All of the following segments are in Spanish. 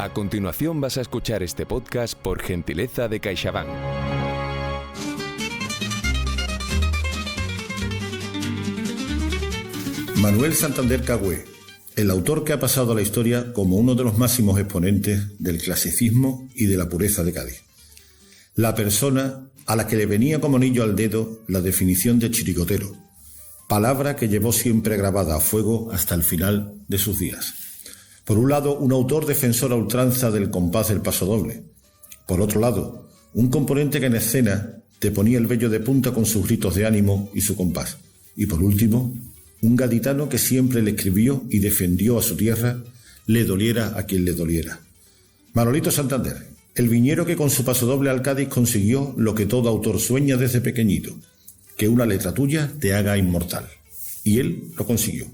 A continuación vas a escuchar este podcast por gentileza de CaixaBank. Manuel Santander Cagüé, el autor que ha pasado a la historia como uno de los máximos exponentes del clasicismo y de la pureza de Cádiz. La persona a la que le venía como anillo al dedo la definición de chirigotero, palabra que llevó siempre grabada a fuego hasta el final de sus días. Por un lado, un autor defensor a ultranza del compás del pasodoble. Por otro lado, un componente que en escena te ponía el vello de punta con sus gritos de ánimo y su compás. Y por último, un gaditano que siempre le escribió y defendió a su tierra, le doliera a quien le doliera. Manolito Santander, el viñero que con su pasodoble al Cádiz consiguió lo que todo autor sueña desde pequeñito, que una letra tuya te haga inmortal. Y él lo consiguió.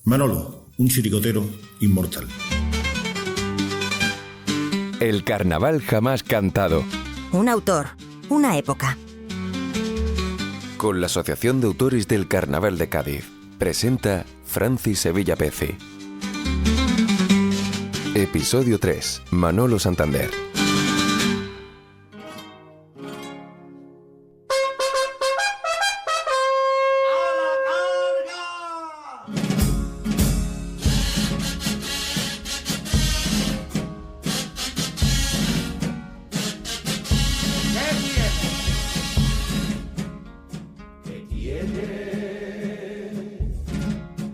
Manolo, un chirigotero inmortal. El carnaval jamás cantado. Un autor, una época. Con la Asociación de Autores del Carnaval de Cádiz. Presenta Francis Sevilla Peci. Episodio 3. Manolo Santander.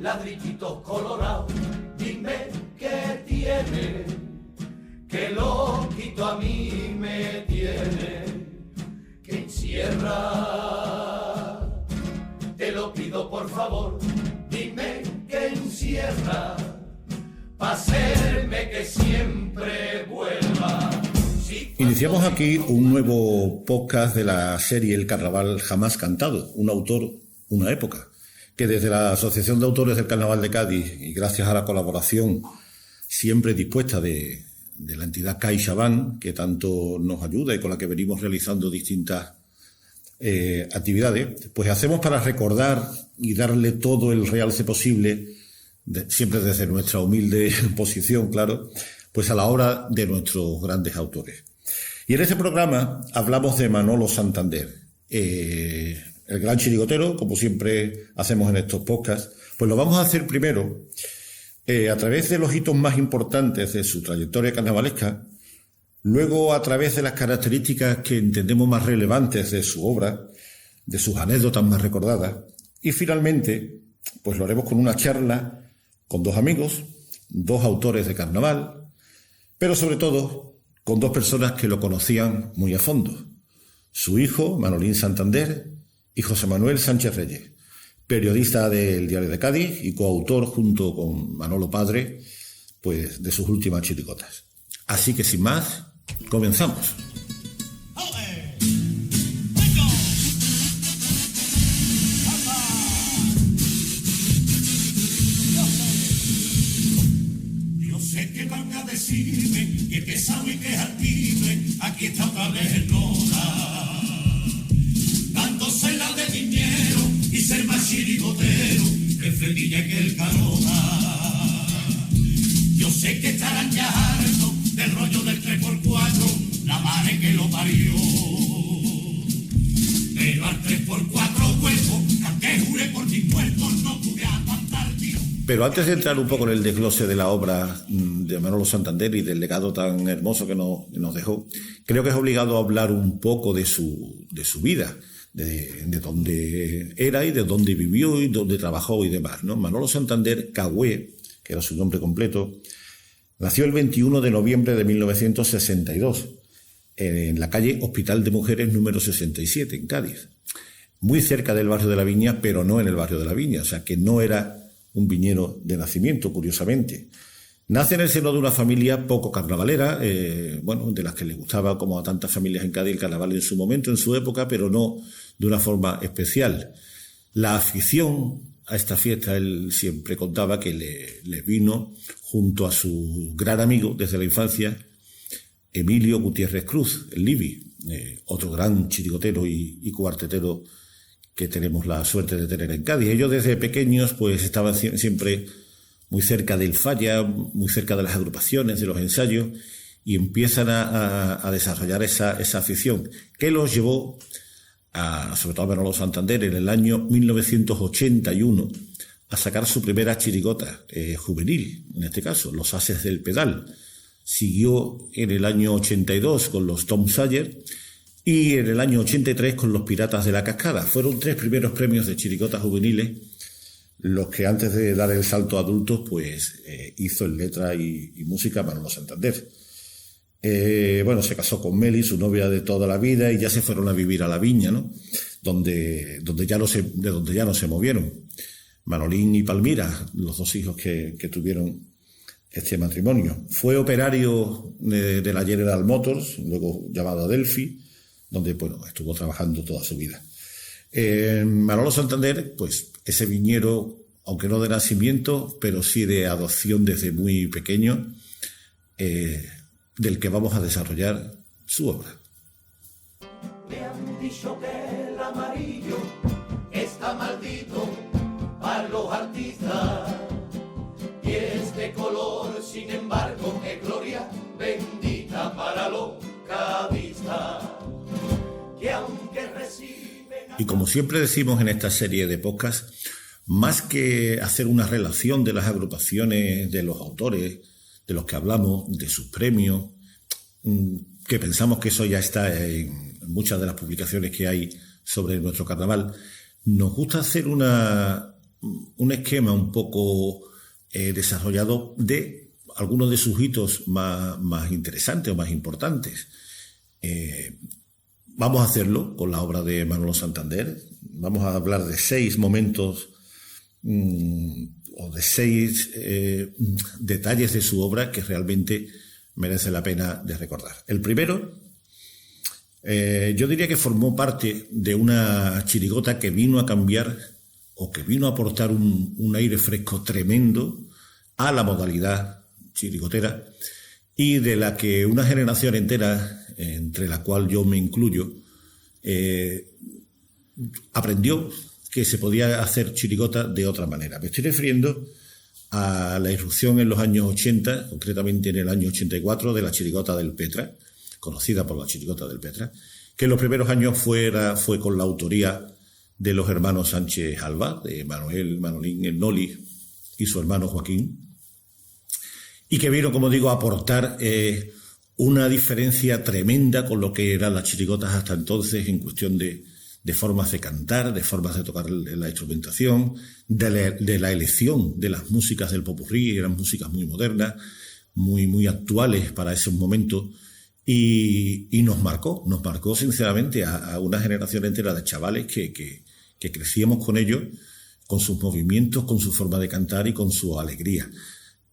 Ladrillitos colorados, dime qué tiene, que loquito a mí me tiene, que encierra, te lo pido por favor, dime que encierra, pa' hacerme que siempre vuelva. Iniciamos aquí un nuevo podcast de la serie El Carnaval jamás cantado, un autor, una época, que desde la Asociación de Autores del Carnaval de Cádiz y gracias a la colaboración siempre dispuesta de la entidad CaixaBank, que tanto nos ayuda y con la que venimos realizando distintas actividades, pues hacemos para recordar y darle todo el realce posible, siempre desde nuestra humilde posición, claro, pues a la obra de nuestros grandes autores. Y en este programa hablamos de Manolo Santander, el gran chirigotero, como siempre hacemos en estos podcasts. Pues lo vamos a hacer primero a través de los hitos más importantes de su trayectoria carnavalesca, luego a través de las características que entendemos más relevantes de su obra, de sus anécdotas más recordadas, y finalmente pues lo haremos con una charla con dos amigos, dos autores de carnaval, pero sobre todo con dos personas que lo conocían muy a fondo: su hijo, Manolín Santander, y José Manuel Sánchez Reyes, periodista del Diario de Cádiz y coautor junto con Manolo padre, pues de sus últimas chirigotas. Así que sin más, comenzamos. Yo sé que van a decirme que pesado y que es altimbre, aquí está otra vez el Lola. Dándosela de dinero y ser más chirigotero que Fredilla y que el Carona. Yo sé que estarán ya hartos del rollo del 3x4, la madre que lo parió. Pero al 3x4 huevo, que juré por mis muertos, no pude aguantar tío. Pero antes de entrar un poco en el desglose de la obra de Manolo Santander y del legado tan hermoso que nos dejó, creo que es obligado a hablar un poco de su vida, de dónde era y de dónde vivió y dónde trabajó y demás, ¿no? Manolo Santander Cagüé, que era su nombre completo, nació el 21 de noviembre de 1962 en la calle Hospital de Mujeres número 67 en Cádiz, muy cerca del barrio de la Viña, pero no en el barrio de la Viña, o sea que no era un viñero de nacimiento, curiosamente. Nace en el seno de una familia poco carnavalera, de las que le gustaba, como a tantas familias en Cádiz, el carnaval en su momento, en su época, pero no de una forma especial. La afición a esta fiesta, él siempre contaba que le vino junto a su gran amigo desde la infancia, Emilio Gutiérrez Cruz, el Libi, otro gran chirigotero y cuartetero que tenemos la suerte de tener en Cádiz. Ellos desde pequeños pues estaban siempre muy cerca del falla, muy cerca de las agrupaciones, de los ensayos, y empiezan a desarrollar esa afición que los llevó, sobre todo a Manolo Santander, en el año 1981, a sacar su primera chirigota juvenil, en este caso, Los Ases del Pedal. Siguió en el año 82 con los Tom Sawyer y en el año 83 con los Piratas de la Cascada. Fueron 3 primeros premios de chirigotas juveniles los que antes de dar el salto a adultos pues hizo en letra y música Manolo Santander. Bueno, se casó con Meli, su novia de toda la vida, y ya se fueron a vivir a La Viña, ¿no? donde ya no se movieron. Manolín y Palmira, los 2 hijos que tuvieron este matrimonio. Fue operario de la General Motors, luego llamado Delphi, donde bueno, estuvo trabajando toda su vida. Manolo Santander, pues ese viñero, aunque no de nacimiento, pero sí de adopción desde muy pequeño, del que vamos a desarrollar su obra. Me han dicho que el amarillo está maldito para los artistas, y este color, sin embargo, es gloria bendita para los cadistas, que aunque reciben... Y como siempre decimos en esta serie de podcasts, más que hacer una relación de las agrupaciones, de los autores, de los que hablamos, de sus premios, que pensamos que eso ya está en muchas de las publicaciones que hay sobre nuestro carnaval, nos gusta hacer un esquema un poco desarrollado de algunos de sus hitos más interesantes o más importantes. Vamos a hacerlo con la obra de Manolo Santander. Vamos a hablar de 6 momentos o de 6 detalles de su obra que realmente merece la pena de recordar. El primero, yo diría que formó parte de una chirigota que vino a cambiar o que vino a aportar un aire fresco tremendo a la modalidad chirigotera, y de la que una generación entera, entre la cual yo me incluyo, aprendió que se podía hacer chirigota de otra manera. Me estoy refiriendo a la irrupción en los años 80, concretamente en el año 84, de la chirigota del Petra, conocida por la chirigota del Petra, que en los primeros años fue con la autoría de los hermanos Sánchez Alba, de Manuel, Manolín, el Noli y su hermano Joaquín, y que vino, como digo, a aportar una diferencia tremenda con lo que eran las chirigotas hasta entonces en cuestión de formas de cantar, de formas de tocar la instrumentación, de la elección de las músicas del popurrí. Eran músicas muy modernas, muy actuales para ese momento, y nos marcó sinceramente a una generación entera de chavales que crecíamos con ellos, con sus movimientos, con su forma de cantar y con su alegría.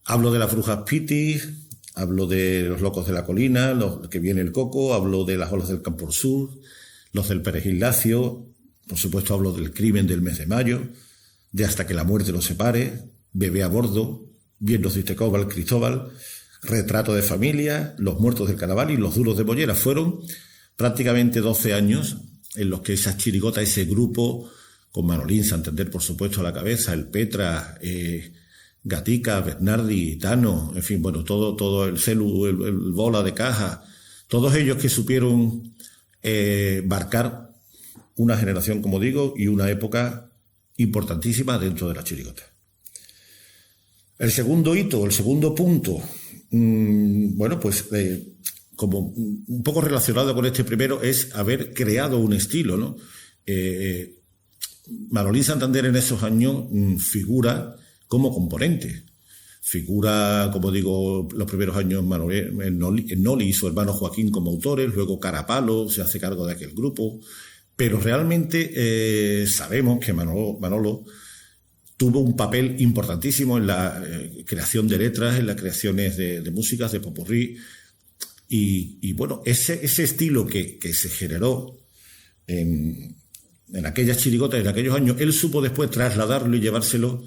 Hablo de las Brujas Pitis, hablo de los Locos de la Colina, los que viene el Coco, hablo de las Olas del Campo Sur, los del Perejil Lacio, por supuesto hablo del Crimen del mes de mayo, de Hasta que la muerte los separe, Bebé a bordo, Vientos de Cristóbal, Retrato de familia, Los muertos del carnaval y Los duros de Bollera. Fueron prácticamente 12 años en los que esa chirigota, ese grupo, con Manolín Santander por supuesto a la cabeza, el Petra, Gatica, Bernardi, Tano, en fin, bueno, todo el Celu, el Bola de Caja, todos ellos que supieron marcar una generación, como digo, y una época importantísima dentro de la chirigota. El segundo hito, el segundo punto, bueno, pues como un poco relacionado con este primero, es haber creado un estilo, ¿no? Manolín Santander en esos años figura como componente. Figura, como digo, los primeros años el Noli y su hermano Joaquín como autores, luego Carapalo se hace cargo de aquel grupo, pero realmente sabemos que Manolo tuvo un papel importantísimo en la creación de letras, en las creaciones de músicas, de popurrí, y bueno, ese estilo que se generó en aquellas chirigotas, en aquellos años, él supo después trasladarlo y llevárselo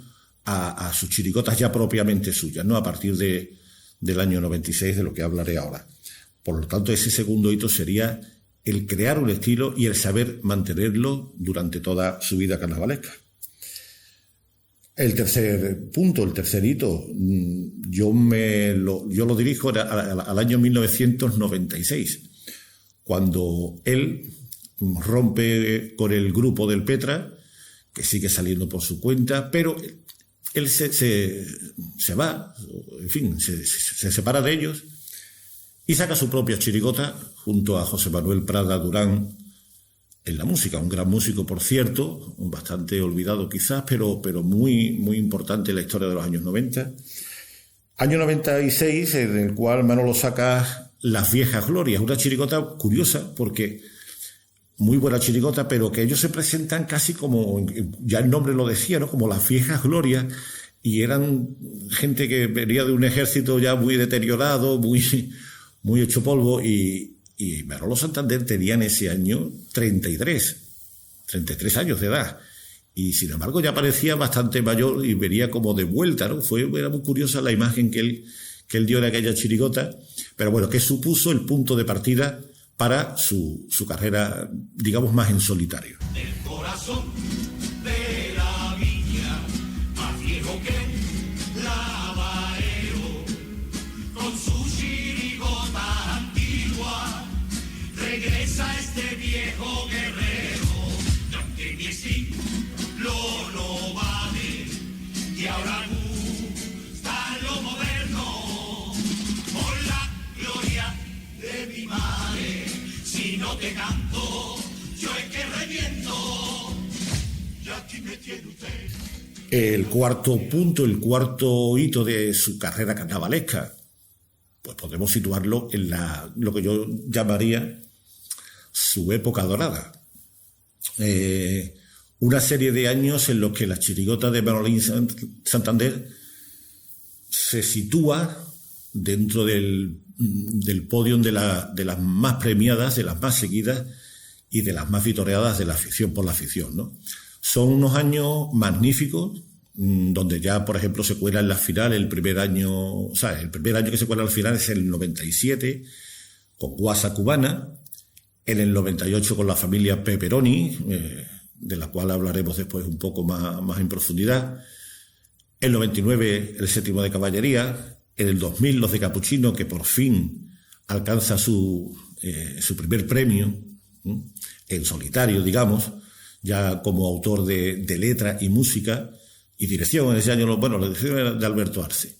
a sus chirigotas ya propiamente suyas, ¿no? A partir del año 96, de lo que hablaré ahora. Por lo tanto, ese segundo hito sería el crear un estilo y el saber mantenerlo durante toda su vida carnavalesca. El tercer punto, el tercer hito, yo lo dirijo al año 1996, cuando él rompe con el grupo del Petra, que sigue saliendo por su cuenta, pero él se va, en fin, se separa de ellos y saca su propia chirigota junto a José Manuel Prada Durán en la música, un gran músico, por cierto, bastante olvidado quizás, pero muy, muy importante en la historia de los años 90. Año 96, en el cual Manolo saca Las Viejas Glorias, una chirigota curiosa porque muy buena chirigota, pero que ellos se presentan casi como, ya el nombre lo decía, ¿no? Como Las Viejas Glorias, y eran gente que venía de un ejército ya muy deteriorado, muy hecho polvo, y Manolo Santander tenía en ese año 33 años de edad, y sin embargo ya parecía bastante mayor y venía como de vuelta, ¿no? Era muy curiosa la imagen que él dio de aquella chirigota, pero bueno, que supuso el punto de partida para su carrera, digamos, más en solitario. Del corazón de la viña, más viejo que lavadero, con su chirigota antigua, regresa este viejo guerrero, donde ni sí lo vale, y ahora gusta lo moderno, por la gloria de mi madre. Si no te canto, yo es que reviento, y aquí me tiene usted. El cuarto punto, el cuarto hito de su carrera carnavalesca, pues podemos situarlo en lo que yo llamaría su época dorada. Una serie de años en los que la chirigota de Manolín Santander se sitúa dentro del podium de las más premiadas, de las más seguidas y de las más vitoreadas de la afición por la afición, ¿no? Son unos años magníficos, donde ya, por ejemplo, se cuela en la final el primer año que se cuela en la final es el 97, con Guasa Cubana, en el 98 con la familia Pepperoni, de la cual hablaremos después un poco más en profundidad, el 99 el Séptimo de Caballería, en el 2000 los de Capuchino, que por fin alcanza su primer premio, en solitario, digamos, ya como autor de letra y música y dirección. En ese año, la dirección era de Alberto Arce.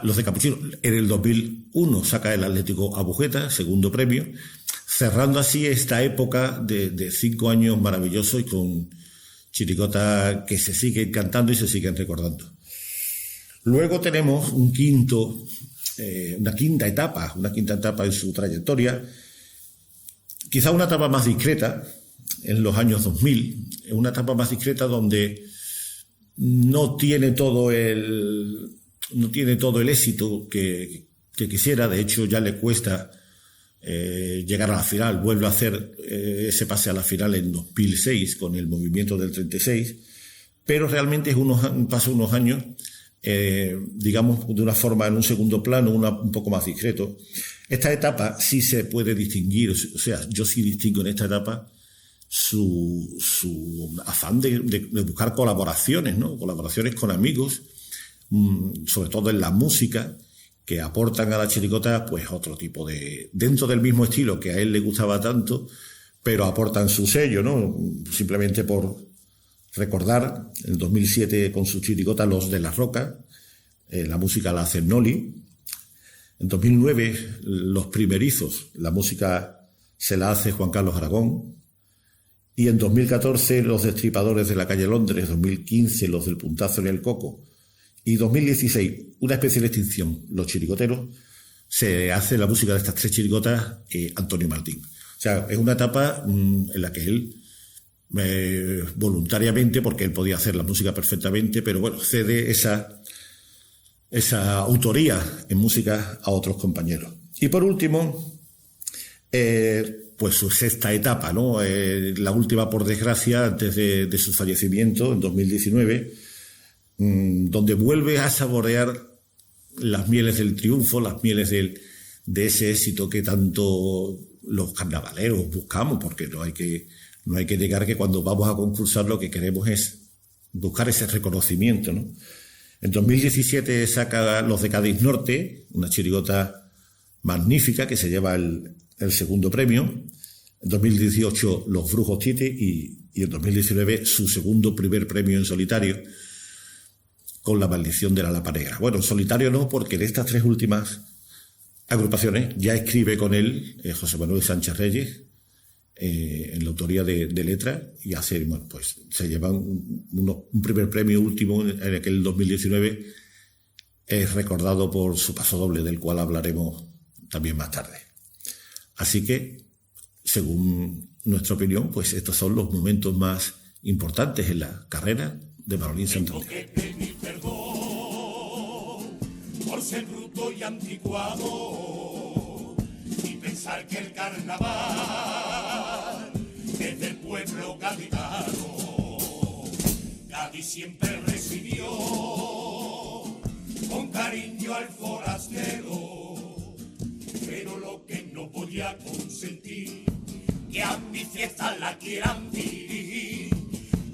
Los de Capuchino, en el 2001 saca el Atlético Abujeta, segundo premio, cerrando así esta época de 5 años maravillosos y con chirigota que se siguen cantando y se siguen recordando. Luego tenemos una quinta etapa en su trayectoria, quizá una etapa más discreta, en los años 2000, una etapa más discreta donde no tiene todo el éxito que quisiera. De hecho, ya le cuesta llegar a la final. Vuelve a hacer ese pase a la final en 2006 con el movimiento del 36, pero realmente pasa unos años, digamos, de una forma en un segundo plano, un poco más discreto. Esta etapa sí se puede distinguir, o sea, yo sí distingo en esta etapa su afán de buscar colaboraciones, ¿no? Colaboraciones con amigos, sobre todo en la música, que aportan a la chirigota pues otro tipo dentro del mismo estilo que a él le gustaba tanto, pero aportan su sello, ¿no? Simplemente por recordar, en 2007 con su chirigota Los de la Roca, la música la hace Noli. En 2009 Los Primerizos, la música se la hace Juan Carlos Aragón. Y en 2014 Los Destripadores de la Calle Londres, 2015 Los del Puntazo en el Coco, y 2016 una especial extinción, Los Chirigoteros, se hace la música de estas 3 chirigotas Antonio Martín. O sea, es una etapa en la que él voluntariamente, porque él podía hacer la música perfectamente, pero bueno, cede esa autoría en música a otros compañeros. Y por último, pues su sexta etapa, ¿no? La última, por desgracia, antes de su fallecimiento en 2019, donde vuelve a saborear las mieles del triunfo, las mieles de ese éxito que tanto los carnavaleros buscamos, porque no hay que negar que cuando vamos a concursar lo que queremos es buscar ese reconocimiento, ¿no? En 2017 saca Los de Cádiz Norte, una chirigota magnífica que se lleva el segundo premio. En 2018 Los Brujos Tite y en 2019 su primer premio en solitario con La Maldición de la Lapa Negra. Bueno, en solitario no, porque de estas 3 últimas agrupaciones ya escribe con él José Manuel Sánchez Reyes en la autoría de letra, y hace, bueno, pues se llevan un primer premio último en aquel 2019, es recordado por su pasodoble, del cual hablaremos también más tarde. Así que, según nuestra opinión, pues estos son los momentos más importantes en la carrera de Manolín Santander. Tengo que pedir perdón por ser bruto y anticuado y pensar que el carnaval es del pueblo gaditano. Cádiz siempre recibió con cariño al forastero, pero lo que no podía consentir, que a mi fiesta la quieran dirigir.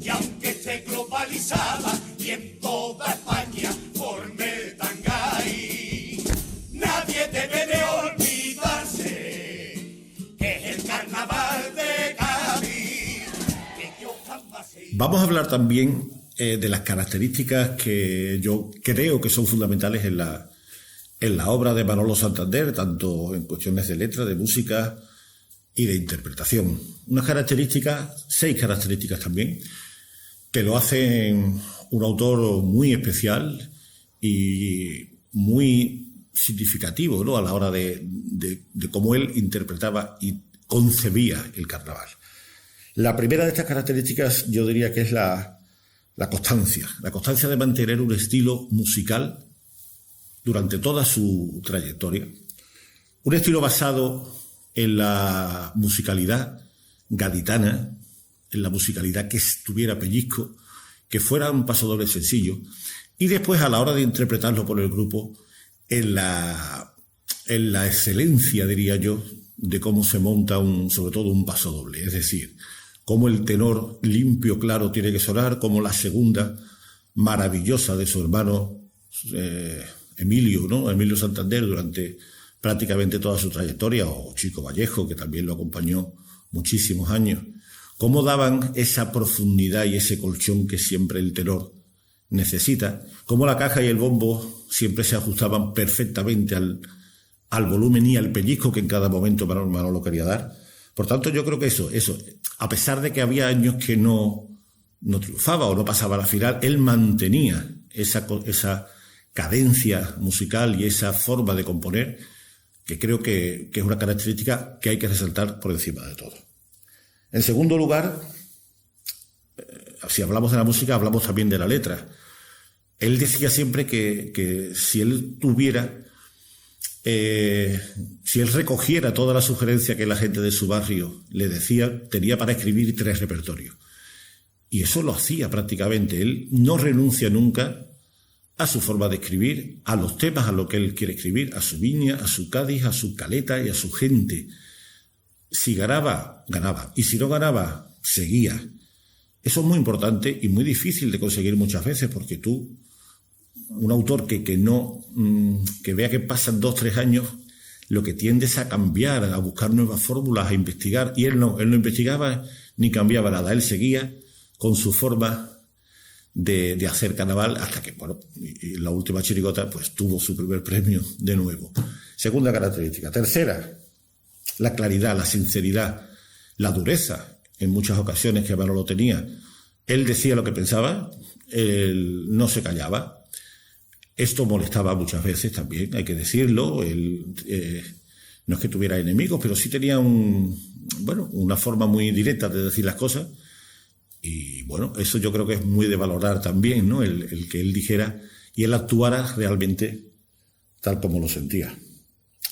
Y aunque esté globalizada y en toda España forme el tangay, nadie debe de olvidarse que es el carnaval de Cádiz, que yo jamás he ido. Vamos a hablar también de las características que yo creo que son fundamentales en la obra de Manolo Santander, tanto en cuestiones de letra, de música y de interpretación. 6 características también, que lo hacen un autor muy especial y muy significativo, ¿no?, a la hora de cómo él interpretaba y concebía el carnaval. La primera de estas características yo diría que es la constancia de mantener un estilo musical durante toda su trayectoria, un estilo basado en la musicalidad gaditana, en la musicalidad que tuviera pellizco, que fuera un pasodoble sencillo, y después a la hora de interpretarlo por el grupo, en la excelencia, diría yo, de cómo se monta sobre todo un pasodoble, es decir, cómo el tenor limpio, claro, tiene que sonar, como la segunda maravillosa de su hermano Emilio, ¿no?, Emilio Santander, durante prácticamente toda su trayectoria, o Chico Vallejo, que también lo acompañó muchísimos años. Cómo daban esa profundidad y ese colchón que siempre el tenor necesita, cómo la caja y el bombo siempre se ajustaban perfectamente al volumen y al pellizco que en cada momento Manolo quería dar. Por tanto, yo creo que eso, a pesar de que había años que no triunfaba o no pasaba a la final, él mantenía esa cadencia musical y esa forma de componer, que creo que es una característica que hay que resaltar por encima de todo. En segundo lugar, si hablamos de la música, hablamos también de la letra. Él decía siempre que si él recogiera toda la sugerencia que la gente de su barrio le decía, tenía para escribir 3 repertorios. Y eso lo hacía prácticamente. Él no renuncia nunca a su forma de escribir, a los temas a lo que él quiere escribir, a su viña, a su Cádiz, a su caleta y a su gente. Si ganaba, ganaba. Y si no ganaba, seguía. Eso es muy importante y muy difícil de conseguir muchas veces, porque tú, un autor que vea que pasan 2-3 años, lo que tiende es a cambiar, a buscar nuevas fórmulas, a investigar. Y él no investigaba ni cambiaba nada. Él seguía con su forma de hacer carnaval, hasta que, bueno, y la última chirigota pues tuvo su primer premio de nuevo. Segunda característica. Tercera, la claridad, la sinceridad, la dureza, en muchas ocasiones que Manolo tenía. Él decía lo que pensaba, él no se callaba. Esto molestaba muchas veces también, hay que decirlo. Él no es que tuviera enemigos, pero sí tenía una forma muy directa de decir las cosas. Y bueno, eso yo creo que es muy de valorar también, ¿no? El que él dijera y él actuara realmente tal como lo sentía.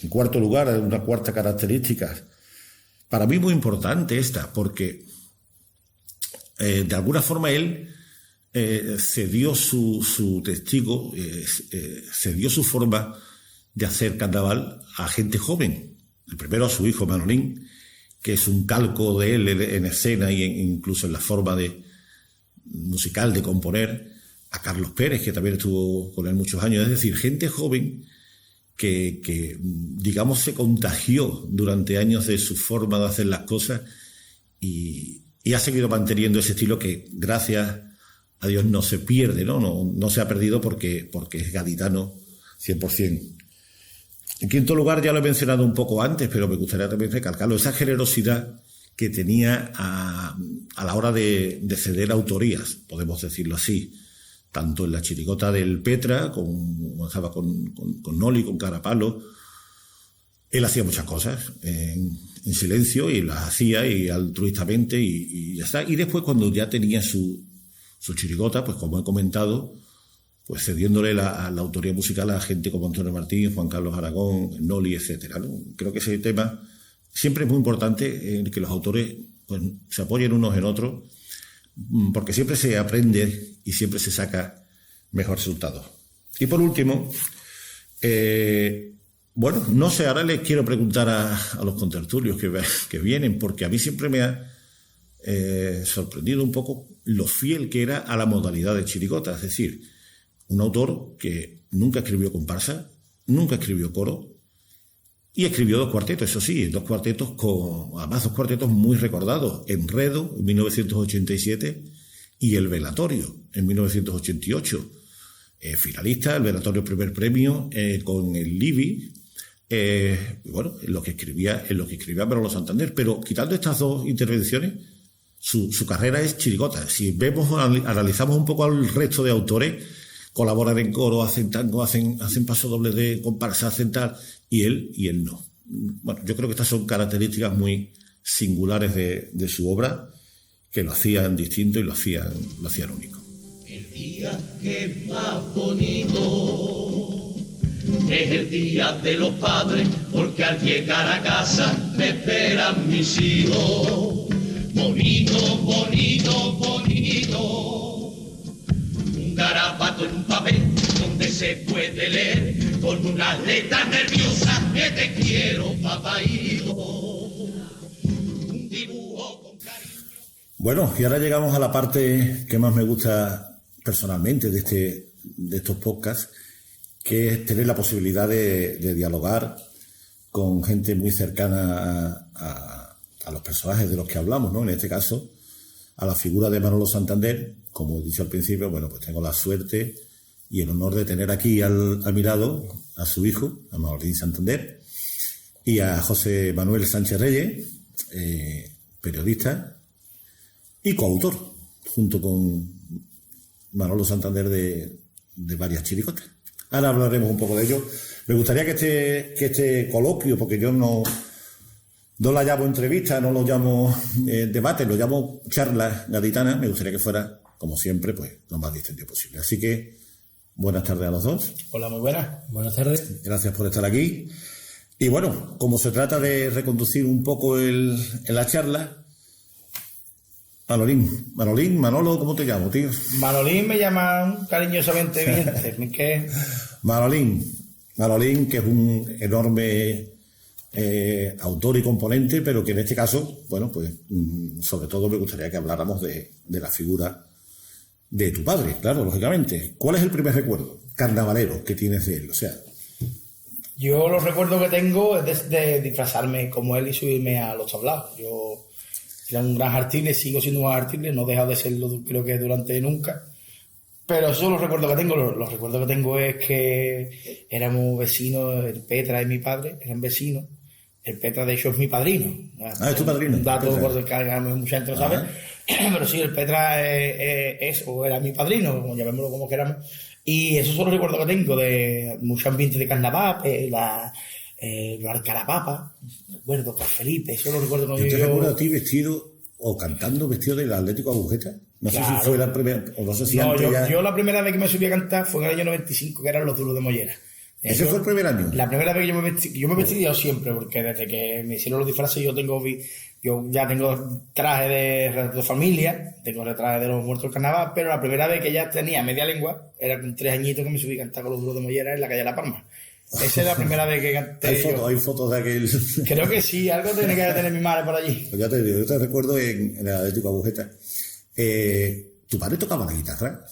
En cuarto lugar, una cuarta característica, para mí muy importante esta, porque de alguna forma él cedió su testigo, cedió su forma de hacer carnaval a gente joven. El primero a su hijo Manolín, que es un calco de él en escena e incluso en la forma de musical, de componer, a Carlos Pérez, que también estuvo con él muchos años. Es decir, gente joven que digamos, se contagió durante años de su forma de hacer las cosas y ha seguido manteniendo ese estilo que, gracias a Dios, no se pierde, no se ha perdido porque es gaditano 100%. En quinto lugar, ya lo he mencionado un poco antes, pero me gustaría también recalcarlo, esa generosidad que tenía a la hora de ceder autorías, podemos decirlo así, tanto en la chirigota del Petra, con Noli, con Carapalo. Él hacía muchas cosas en silencio y las hacía y altruistamente y ya está. Y después, cuando ya tenía su chirigota, pues como he comentado, pues cediéndole la autoría musical a gente como Antonio Martín, Juan Carlos Aragón, Noli, etcétera, ¿no? Creo que ese tema siempre es muy importante, que los autores pues se apoyen unos en otros, porque siempre se aprende y siempre se saca mejor resultado. Y por último, bueno, no sé, ahora les quiero preguntar a los contertulios que vienen, porque a mí siempre me ha sorprendido un poco lo fiel que era a la modalidad de chirigota. Es decir, un autor que nunca escribió comparsa, nunca escribió coro, y escribió 2 cuartetos, eso sí, 2 cuartetos además 2 cuartetos muy recordados: Enredo, en 1987, y El Velatorio, en 1988. Finalista, El Velatorio primer premio, con el Libby, bueno, en lo que escribía Manolo Santander. Pero quitando estas 2 intervenciones, su carrera es chirigota. Si analizamos un poco al resto de autores, colaboran en coro, hacen tango, hacen pasodobles de comparsa, hacen tal, y él no. Bueno, yo creo que estas son características muy singulares de su obra, que lo hacían distinto y lo hacían único. El día que es más bonito es el día de los padres, porque al llegar a casa me esperan mis hijos. Bonito, bonito, bonito, un garabato en un papel donde se puede leer con una letra nerviosa que te quiero, papaíto. Un dibujo con cariño. Bueno, y ahora llegamos a la parte que más me gusta personalmente de estos podcasts, que es tener la posibilidad de dialogar con gente muy cercana a los personajes de los que hablamos, ¿no? En este caso, a la figura de Manolo Santander. Como he dicho al principio, bueno, pues tengo la suerte y el honor de tener aquí a mi lado a su hijo, a Manolín Santander, y a José Manuel Sánchez Reyes, periodista y coautor, junto con Manolo Santander, de varias chirigotas. Ahora hablaremos un poco de ello. Me gustaría que este coloquio, porque yo no la llamo entrevista, no lo llamo debate, lo llamo charla gaditana, me gustaría que fuera, como siempre, pues lo más distendido posible. Así que, buenas tardes a los dos. Hola, muy buenas. Buenas tardes. Gracias por estar aquí. Y bueno, como se trata de reconducir un poco en la charla, Manolo, ¿cómo te llamo, tío? Manolín me llaman cariñosamente evidente. Manolín, que es un enorme autor y componente, pero que en este caso, bueno, pues sobre todo me gustaría que habláramos de la figura de tu padre, claro, lógicamente. ¿Cuál es el primer recuerdo carnavalero que tienes de él? O sea, yo los recuerdos que tengo es de disfrazarme como él y subirme a los tablaos. Yo era un gran artista, sigo siendo un gran artista, no he dejado de serlo, creo que durante nunca. Pero esos son los recuerdos que tengo. Los recuerdos que tengo es que éramos vecinos, el Petra y mi padre eran vecinos. El Petra, de hecho, es mi padrino. ¿Es tu padrino? Un dato por el que mucha gente lo sabe. Pero sí, el Petra era mi padrino, como llamémoslo como queramos. Y esos son los recuerdos que tengo de mucho ambiente de carnaval, la Carapapa, recuerdo por Felipe, eso lo recuerdo. ¿Yo te recuerdo a ti vestido o cantando vestido del Atlético Agujeta? No sé si fue la primera, o no sé si antes ya... Yo la primera vez que me subí a cantar fue en el año 95, que eran los duros de Mollera. ¿Ese fue el primer año? La primera vez que yo me he vestido siempre, porque desde que me hicieron los disfraces yo ya tengo traje de familia, tengo el traje de los muertos del carnaval, pero la primera vez que ya tenía media lengua era con 3 añitos que me subí a cantar con los duros de Mollera en la calle La Palma. Esa es la primera vez que canté. ¿Hay fotos de aquel? Creo que sí, algo tiene que tener mi madre por allí. Pues ya te digo, yo te recuerdo en el Atlético Agujeta. tu padre tocaba la guitarra.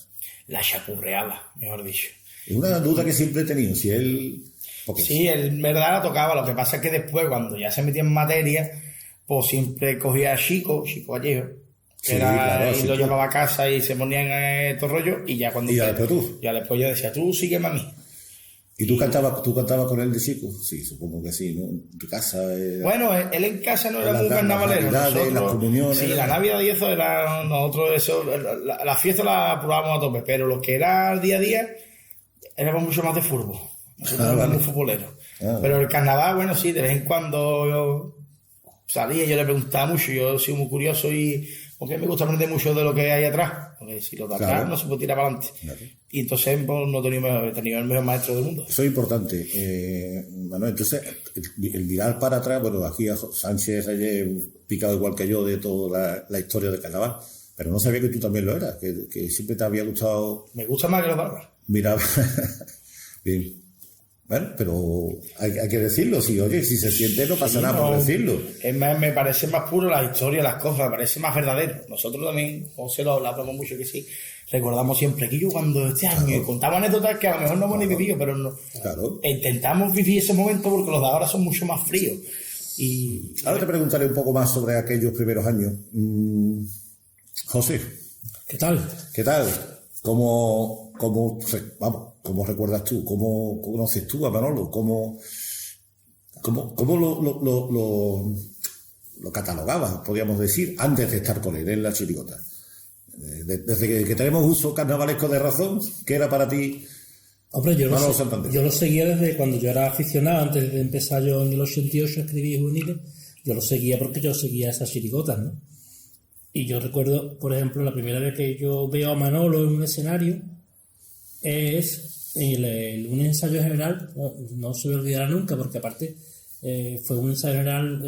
La chapurreada, mejor dicho. Es una duda que siempre he tenido, si él... Porque Sí, él en verdad la tocaba, lo que pasa es que después, cuando ya se metía en materia, pues siempre cogía a Chico Vallejo, Sí, claro, y sí, lo claro. llevaba a casa y se ponían estos rollos, y ya cuando... Y ya después tú. Ya después yo decía, tú sígueme a mí. ¿Y tú cantabas con él de chico? Sí, supongo que sí, ¿no? En tu casa... Bueno, él en casa no era Las muy carnavalero. navidades, las comuniones, sí, ¿no? la Navidad y eso era nosotros, eso, la fiesta la probábamos a tope, pero lo que era el día a día éramos mucho más de fútbol. Nosotros éramos vale. muy futboleros. Ah, Pero el carnaval, bueno, sí, de vez en cuando yo salía, yo le preguntaba mucho, yo soy muy curioso y porque me gusta aprender mucho de lo que hay atrás, porque si lo de atrás Claro. no se puede tirar para adelante. Claro. Y entonces pues, no he tenido el mejor maestro del mundo. Eso es importante. Manuel, entonces, el mirar para atrás, bueno, aquí a Sánchez ayer picado igual que yo de toda la historia del carnaval, pero no sabía que tú también lo eras, que siempre te había gustado Me gusta más que los bárbaros. mirar. Bien. Bueno, pero hay que decirlo, si oye, si se siente no pasa nada por decirlo. Es más, me parece más puro la historia, las cosas, me parece más verdadero. Nosotros también, José lo hablamos mucho que sí, recordamos siempre que yo cuando este año y contamos anécdotas que a lo mejor no hemos ni vivido, pero no, Claro. intentamos vivir ese momento porque los de ahora son mucho más fríos. Y Ahora te preguntaré un poco más sobre aquellos primeros años. José, ¿Qué tal? ¿qué tal? ¿Cómo recuerdas tú? ¿Cómo conoces tú a Manolo? ¿Cómo lo catalogabas, podríamos decir, antes de estar con él en la chirigota? Desde que tenemos uso carnavalesco de razón, ¿qué era para ti? Hombre, Manolo Santander. yo lo seguía desde cuando yo era aficionado, antes de empezar yo en el 88 a escribir juveniles, yo lo seguía porque yo seguía esas chirigotas, ¿no? Y yo recuerdo, por ejemplo, la primera vez que yo veo a Manolo en un escenario es en un ensayo general, no se me olvidará nunca, porque aparte fue un ensayo general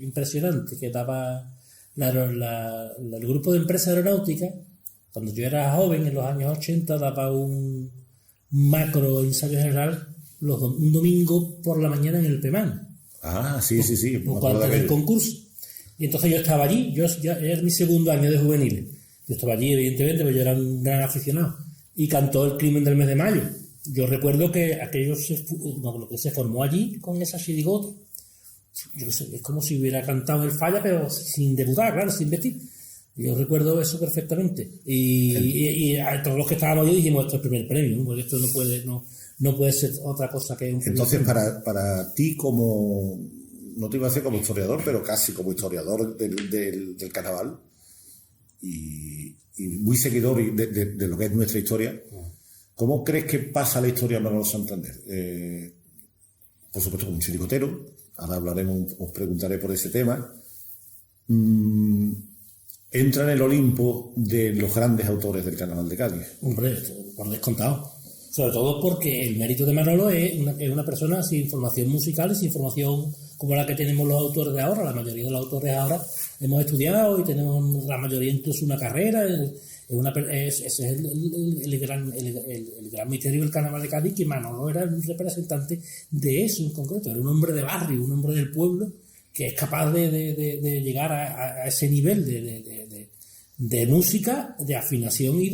impresionante que daba el grupo de empresa aeronáutica. Cuando yo era joven, en los años 80, daba un macro ensayo general un domingo por la mañana en el PEMAN. Ah, sí. Me acuerdo Cuando de era el aquello. concurso. Y entonces yo estaba allí, ya era mi segundo año de juveniles. Yo estaba allí, evidentemente, pero yo era un gran aficionado. Y cantó El crimen del mes de mayo. Yo recuerdo que aquello lo que se formó allí con esa chirigota. Yo qué sé, es como si hubiera cantado el Falla, pero sin debutar, claro, sin vestir. Yo recuerdo eso perfectamente. Y a todos los que estábamos allí dijimos, esto es el primer premio, ¿no? Porque esto no puede ser otra cosa que un primer Entonces, premio. para ti como, no te iba a decir como historiador, pero casi como historiador del carnaval y muy seguidor de lo que es nuestra historia, ¿cómo crees que pasa la historia de Manolo Santander? Por supuesto como un chirigotero, ahora os preguntaré por ese tema. Entra en el Olimpo de los grandes autores del Carnaval de Cádiz. Hombre, por descontado. Sobre todo porque el mérito de Manolo es una persona sin formación musical y sin formación como la que tenemos los autores de ahora. La mayoría de los autores ahora hemos estudiado y tenemos la mayoría incluso una carrera. Ese es el gran misterio del Carnaval de Cádiz, que Manolo era un representante de eso en concreto. Era un hombre de barrio, un hombre del pueblo que es capaz de llegar a ese nivel de música, de afinación y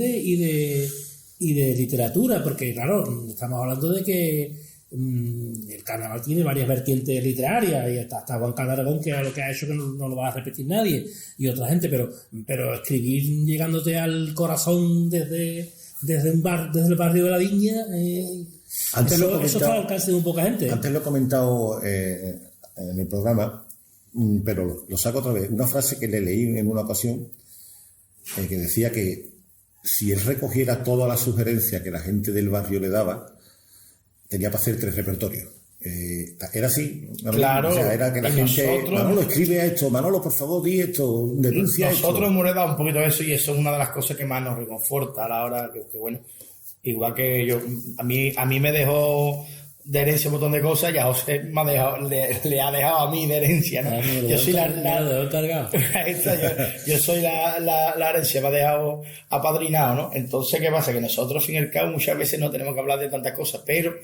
de literatura, porque claro, estamos hablando de que el carnaval tiene varias vertientes literarias y está Juan Carlos Aragón, que es lo que ha hecho, que no lo va a repetir nadie, y otra gente, pero escribir llegándote al corazón desde el barrio de la Viña, eso está al alcance de un poca gente. Antes lo he comentado en el programa, pero lo saco otra vez. Una frase que le leí en una ocasión que decía que si él recogiera todas las sugerencias que la gente del barrio le daba, tenía para hacer 3 repertorios. ¿Era así? Claro. O sea, era que la gente... Manolo, escribe esto. Manolo, por favor, di esto. Denuncia esto. Nosotros hemos heredado un poquito de eso y eso es una de las cosas que más nos reconforta a la hora que bueno, igual que yo, a mí me dejó de herencia un montón de cosas y a José le ha dejado a mí de herencia, ¿no? Yo soy yo soy la herencia, me ha dejado apadrinado, ¿no? Entonces, ¿qué pasa? Que nosotros, al fin y al cabo, muchas veces no tenemos que hablar de tantas cosas, pero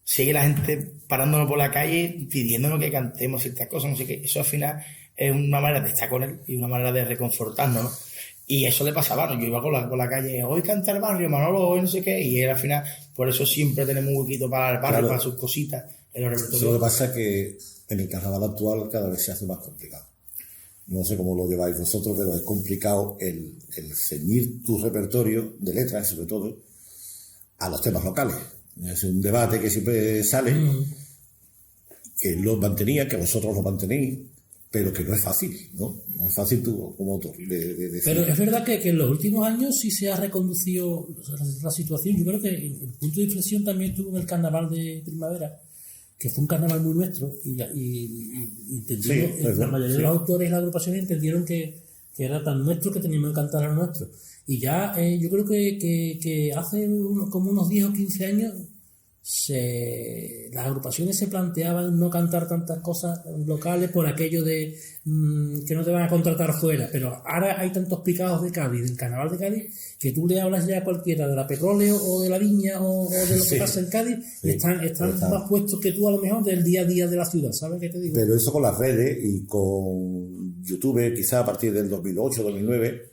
sigue la gente parándonos por la calle pidiéndonos que cantemos ciertas cosas, no sé qué. Eso al final es una manera de estar con él y una manera de reconfortarnos, ¿no? Y eso le pasaba, ¿no? Yo iba por la calle, hoy canta el barrio, Manolo, hoy no sé qué, y él al final, por eso siempre tenemos un huequito para el barrio, para sus cositas. Lo que pasa es que en el carnaval actual cada vez se hace más complicado. No sé cómo lo lleváis vosotros, pero es complicado el ceñir tu repertorio de letras, sobre todo, a los temas locales. Es un debate que siempre sale, que lo mantenía, que vosotros lo mantenéis, pero que no es fácil, ¿no? No es fácil tú como autor de decir. Pero es verdad que en los últimos años sí se ha reconducido la situación. Yo creo que el punto de inflexión también tuvo en el carnaval de primavera, que fue un carnaval muy nuestro, y entendimos, la mayoría de los autores y las agrupaciones entendieron que era tan nuestro que teníamos que cantar a lo nuestro. Y ya yo creo que hace como unos 10 o 15 años las agrupaciones se planteaban no cantar tantas cosas locales por aquello de que no te van a contratar fuera, pero ahora hay tantos picados de Cádiz, del carnaval de Cádiz, que tú le hablas ya a cualquiera de la Petróleo o de la Viña o de lo que pasa en Cádiz, y están más puestos que tú a lo mejor del día a día de la ciudad, ¿sabes qué te digo? Pero eso con las redes y con YouTube, quizá a partir del 2008, 2009,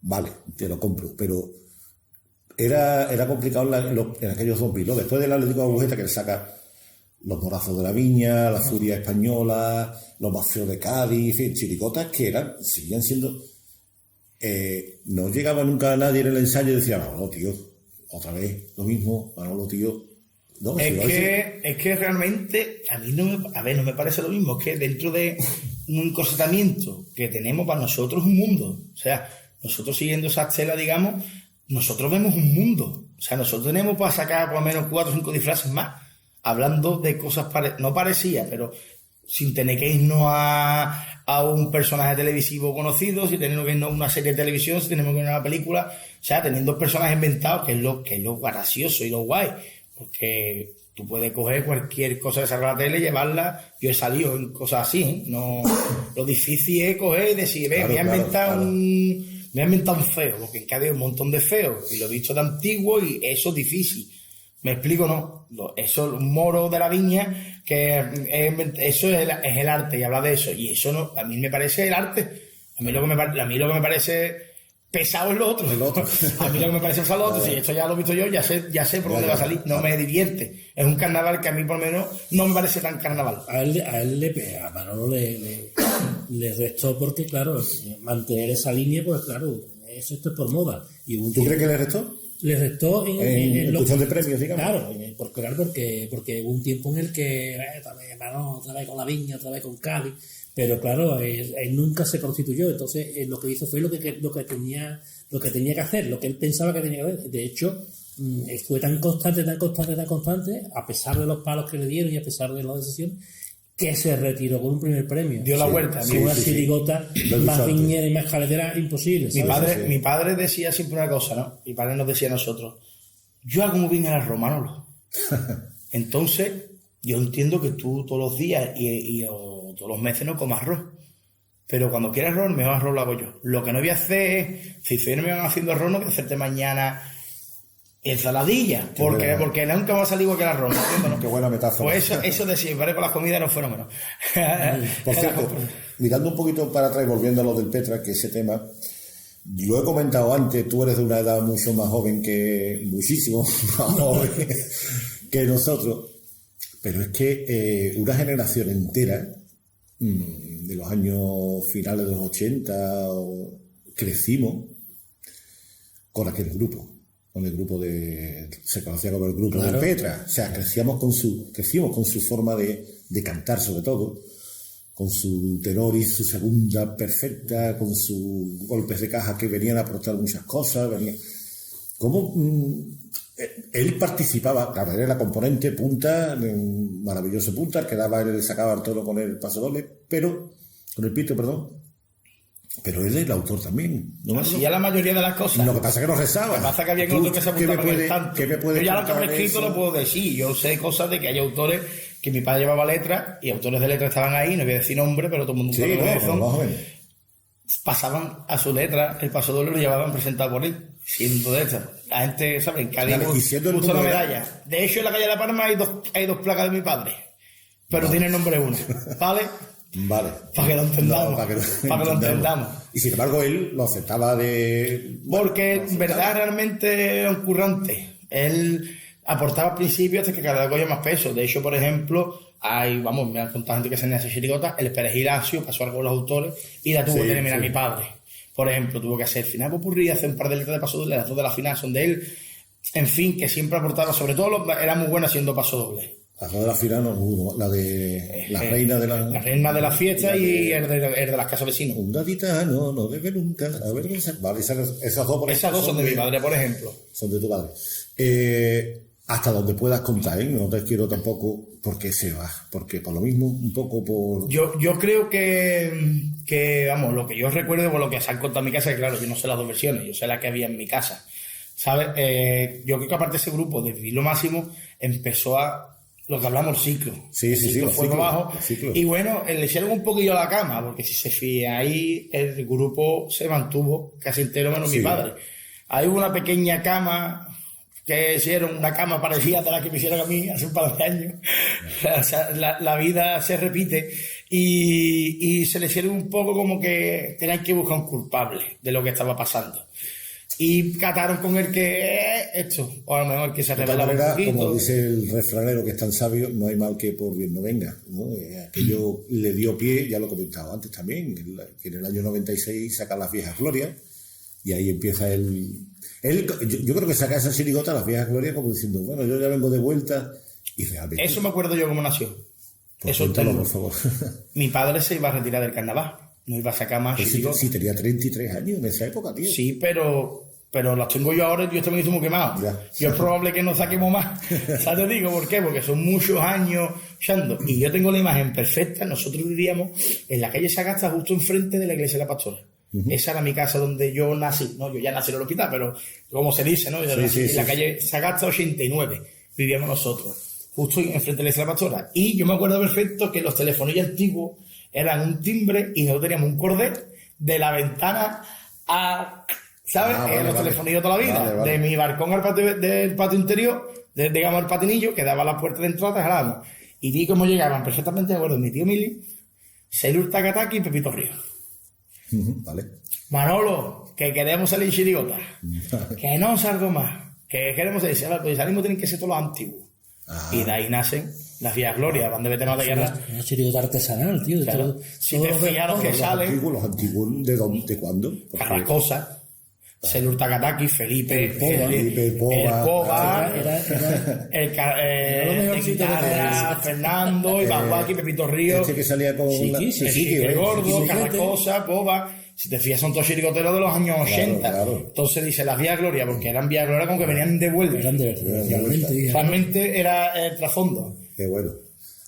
vale, te lo compro, pero era complicado en aquellos 2000, ¿no? Después del Atlético de Agujeta, que le saca los Morazos de la Viña, la Furia Española, los Maceos de Cádiz, en fin, chiricotas que seguían siendo... no llegaba nunca nadie en el ensayo y decía, no, tío, otra vez lo mismo, no, tío... No, es que realmente a mí no me parece lo mismo, es que dentro de un encorsetamiento que tenemos para nosotros un mundo, o sea, nosotros siguiendo esa estela, digamos, nosotros vemos un mundo, o sea, nosotros tenemos para sacar por lo menos 4 o 5 disfraces más, hablando de cosas no parecidas, pero sin tener que irnos a un personaje televisivo conocido, sin tener que irnos a una serie de televisión, sin tener que irnos a una película, o sea, teniendo personajes inventados, que es lo gracioso y lo guay, porque tú puedes coger cualquier cosa que salga a la tele y llevarla. Yo he salido en cosas así, ¿eh? No, lo difícil es coger y decir, me he inventado un feo, porque en Cádiz hay un montón de feos, y lo he dicho de antiguo, y eso es difícil. ¿Me explico? No. Eso, un moro de la Viña, eso es el arte, y habla de eso. Y eso no, a mí me parece el arte. A mí lo que me parece pesado es lo otro. A mí lo que me parece pesado es lo otro. Si esto ya lo he visto yo, ya sé por dónde va a salir. No me divierte. Es un carnaval que a mí, por lo menos, no me parece tan carnaval. A Manolo le restó porque, claro, mantener esa línea, pues claro, esto es por moda. ¿Tú crees que le restó? Le restó en cuestión de premios, digamos. Claro, porque hubo un tiempo en el que otra vez con la Viña, otra vez con Cádiz, pero claro, él nunca se constituyó. Entonces lo que hizo fue lo que tenía que hacer, lo que él pensaba que tenía que hacer. De hecho, fue tan constante, a pesar de los palos que le dieron y a pesar de la decisión, que se retiró con un primer premio. Dio la vuelta. Una chirigota más viñera y más caletera imposible. Mi padre decía siempre una cosa, ¿no? Mi padre nos decía a nosotros, yo hago muy bien el arroz, Manolo. Entonces, yo entiendo que tú todos los días o todos los meses no comas arroz. Pero cuando quieras arroz, mejor arroz lo hago yo. Lo que no voy a hacer es, si ustedes me van haciendo arroz, no voy a hacerte mañana ensaladilla, porque nunca va a salir igual que el arroz, ¿no? Qué buena metáfora. Pues eso de siempre con las comidas era un fenómeno. Por cierto, mirando un poquito para atrás, volviendo a lo del Petra, que ese tema, lo he comentado antes, tú eres de una edad mucho más joven muchísimo más joven que nosotros, pero es que una generación entera de los años finales de los 80 crecimos con aquel grupo. Con el grupo se conocía como el grupo de Petra, o sea, crecimos con su forma de cantar, sobre todo, con su tenor y su segunda perfecta, con sus golpes de caja que venían a aportar muchas cosas, él participaba, claro, era la componente punta, un maravilloso punta, el que él sacaba el toro con el paso doble, con el pito, perdón. Pero él es el autor también. Hacía la mayoría de las cosas. Lo que pasa es que no rezaba. Lo que pasa es que había otros que se apuntaban en el tanto. Yo ya lo que he escrito lo puedo decir. Yo sé cosas de que hay autores que mi padre llevaba letras y autores de letras estaban ahí, no voy a decir nombre, pero todo el mundo sabe quiénes son. Pasaban a su letra, el paso doble lo llevaban presentado por él, siendo de estas. La gente, ¿saben? Que alguien puso la medalla. De hecho, en la calle de La Palma hay dos placas de mi padre, pero tiene el nombre uno, ¿vale? Vale. Para que lo entendamos. No, para que lo entendamos. Y sin embargo, él lo aceptaba Porque en verdad realmente era un currante. Él aportaba al principio hasta que cada vez cogía más peso. De hecho, por ejemplo, me han contado gente que se me hace chirigota, el Perejil Asio pasó algo con los autores y la tuvo que terminar mi padre. Por ejemplo, tuvo que hacer final popurrí, hacer un par de letras de paso doble, las dos de la final son de él. En fin, que siempre aportaba, sobre todo era muy buena haciendo paso doble. Las dos de la final, no, la de la reina de la... La reina de la fiesta y el de las casas vecinos. Un gaditano no debe nunca... A ver, vale, esas dos, por esas dos son de mi padre, por ejemplo. Son de tu padre. Hasta donde puedas contar, no te quiero tampoco porque se va, porque por lo mismo, un poco por... Yo creo que, vamos, lo que yo recuerdo con lo que se han contado en mi casa, que claro, yo no sé las dos versiones, yo sé la que había en mi casa, ¿sabes? Yo creo que aparte de ese grupo de Vivir lo Máximo, empezó a... Lo que hablamos, el ciclo. Sí, fue abajo. Y bueno, le hicieron un poquillo a la cama, porque si se fía ahí, el grupo se mantuvo casi entero menos mi padre. Hay una pequeña cama que hicieron, una cama parecida a la que me hicieron a mí hace un par de años. O sea, la vida se repite y se le hicieron un poco como que tenían que buscar un culpable de lo que estaba pasando. Y cataron con el que esto, o a lo mejor que se revelaba un poquito. Como dice el refranero, que es tan sabio, no hay mal que por bien no venga, ¿no? Aquello le dio pie, ya lo he comentado antes también, que en el año 96 saca Las Viejas Glorias, y ahí empieza yo creo que saca esa chirigota, Las Viejas Glorias, como diciendo, bueno, yo ya vengo de vuelta, y realmente... Eso me acuerdo yo cómo nació. Pues cuéntalo, por favor. Mi padre se iba a retirar del carnaval, no iba a sacar más chirigotas. Sí, tenía 33 años en esa época, tío. Sí, pero las tengo yo ahora y yo también estoy muy quemado. Yo es probable que no saquemos más. ¿Sabes? Te digo, ¿por qué? Porque son muchos años echando. Y yo tengo la imagen perfecta. Nosotros vivíamos en la calle Sagasta, justo enfrente de la iglesia de la Pastora. Esa era mi casa donde yo nací. No, yo ya nací en el hospital, pero como se dice, ¿no? En la calle Sagasta 89 vivíamos nosotros, justo enfrente de la iglesia de la Pastora. Y yo me acuerdo perfecto que los telefonillos antiguos eran un timbre y nosotros teníamos un cordel de la ventana a... ¿Sabes? Los telefonillos toda la vida. De mi balcón al patio, del patio interior, digamos el patinillo, que daba la puerta de entrada, jalábamos. Y vi cómo llegaban perfectamente, de acuerdo, mi tío Mili, Seilur Takataki y Pepito Río. Vale. Manolo, que queremos salir chirigota. Que no salgo más. Que queremos salir. Pues salimos tienen que ser todos los antiguos. Y de ahí nacen Las Viejas Glorias, van de veteranos de guerra. Una chirigota artesanal, tío. Claro. Si te fijas los que salen. Los antiguos, ¿de cuándo? Carrascosa. Seilur Takataki, Felipe, el Pova, Fernando, Ibaguaki, Pepito Río, que salía con el Gordo, Carrascosa, Pova. Si te fijas, son todos chirigoteros de los años 80. Claro. Entonces dice Las Viejas Glorias, porque eran Viejas Glorias como que venían de vuelta. Realmente era el trasfondo. Qué bueno.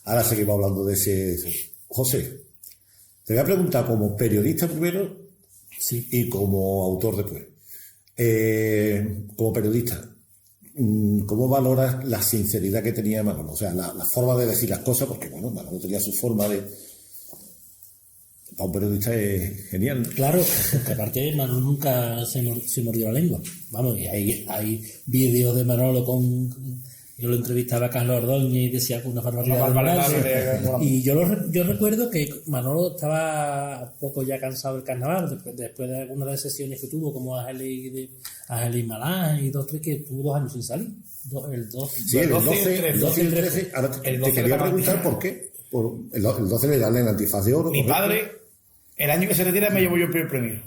Ahora seguimos hablando de ese. José, te voy a preguntar como periodista primero y como autor después. Como periodista, ¿cómo valoras la sinceridad que tenía Manolo? O sea, la forma de decir las cosas, porque bueno, Manolo tenía su forma de... Para un periodista es genial. Claro, porque aparte Manolo nunca se mordió la lengua. Vamos, y hay vídeos de Manolo con... Yo lo entrevistaba a Carlos Ordóñez y decía una barbaridad. Y yo recuerdo que Manolo estaba un poco ya cansado del carnaval, después de algunas de las sesiones que tuvo, como Ángeles Malán y 2-3, que tuvo 2 años sin salir. El 12 y el 13. Ahora te quería preguntar por qué. El 12 le dan el antifaz de oro. Mi padre, el año que se retira, me llevo yo el primer premio.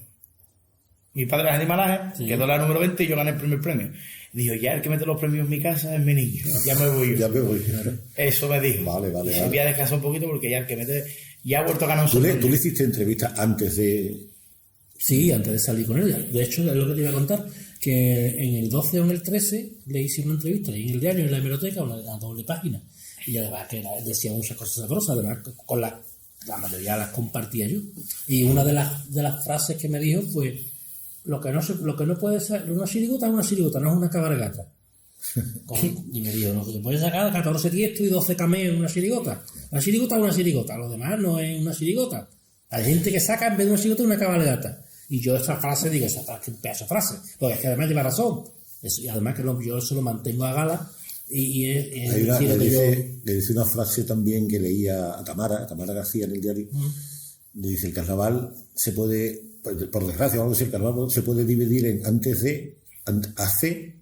Mi padre es animalaje, quedó la número 20 y yo gané el primer premio. Dijo, ya el que mete los premios en mi casa es mi niño. Ya me voy yo. Ya me voy. Eso me dijo. Vale. Voy a descansar un poquito porque ya el que mete... Ya ha vuelto a ganar un premio. ¿Tú le hiciste entrevista antes de...? Sí, antes de salir con ella. De hecho, es lo que te iba a contar. Que en el 12 o en el 13 le hice una entrevista y en el diario, en la hemeroteca, una doble página. Y además que decía muchas cosas sabrosas. Además, con la mayoría las compartía yo. Y una de las frases que me dijo fue... Lo que no puede ser, una chirigota es una chirigota, no es una cabalgata. Y me dijo, lo que se puede sacar 14 tiestos y 12 cameos en una chirigota. La chirigota es una chirigota, lo demás no es una chirigota. Hay gente que saca en vez de una chirigota una cabalgata. Y yo esa frase digo, qué pedazo de frase. Porque es que además lleva razón. Y además que yo se lo mantengo a gala Le dice una frase también que leía a Tamara García en el diario. Le dice: el carnaval se puede, por desgracia, vamos a decir, el carnaval se puede dividir en antes de A.C.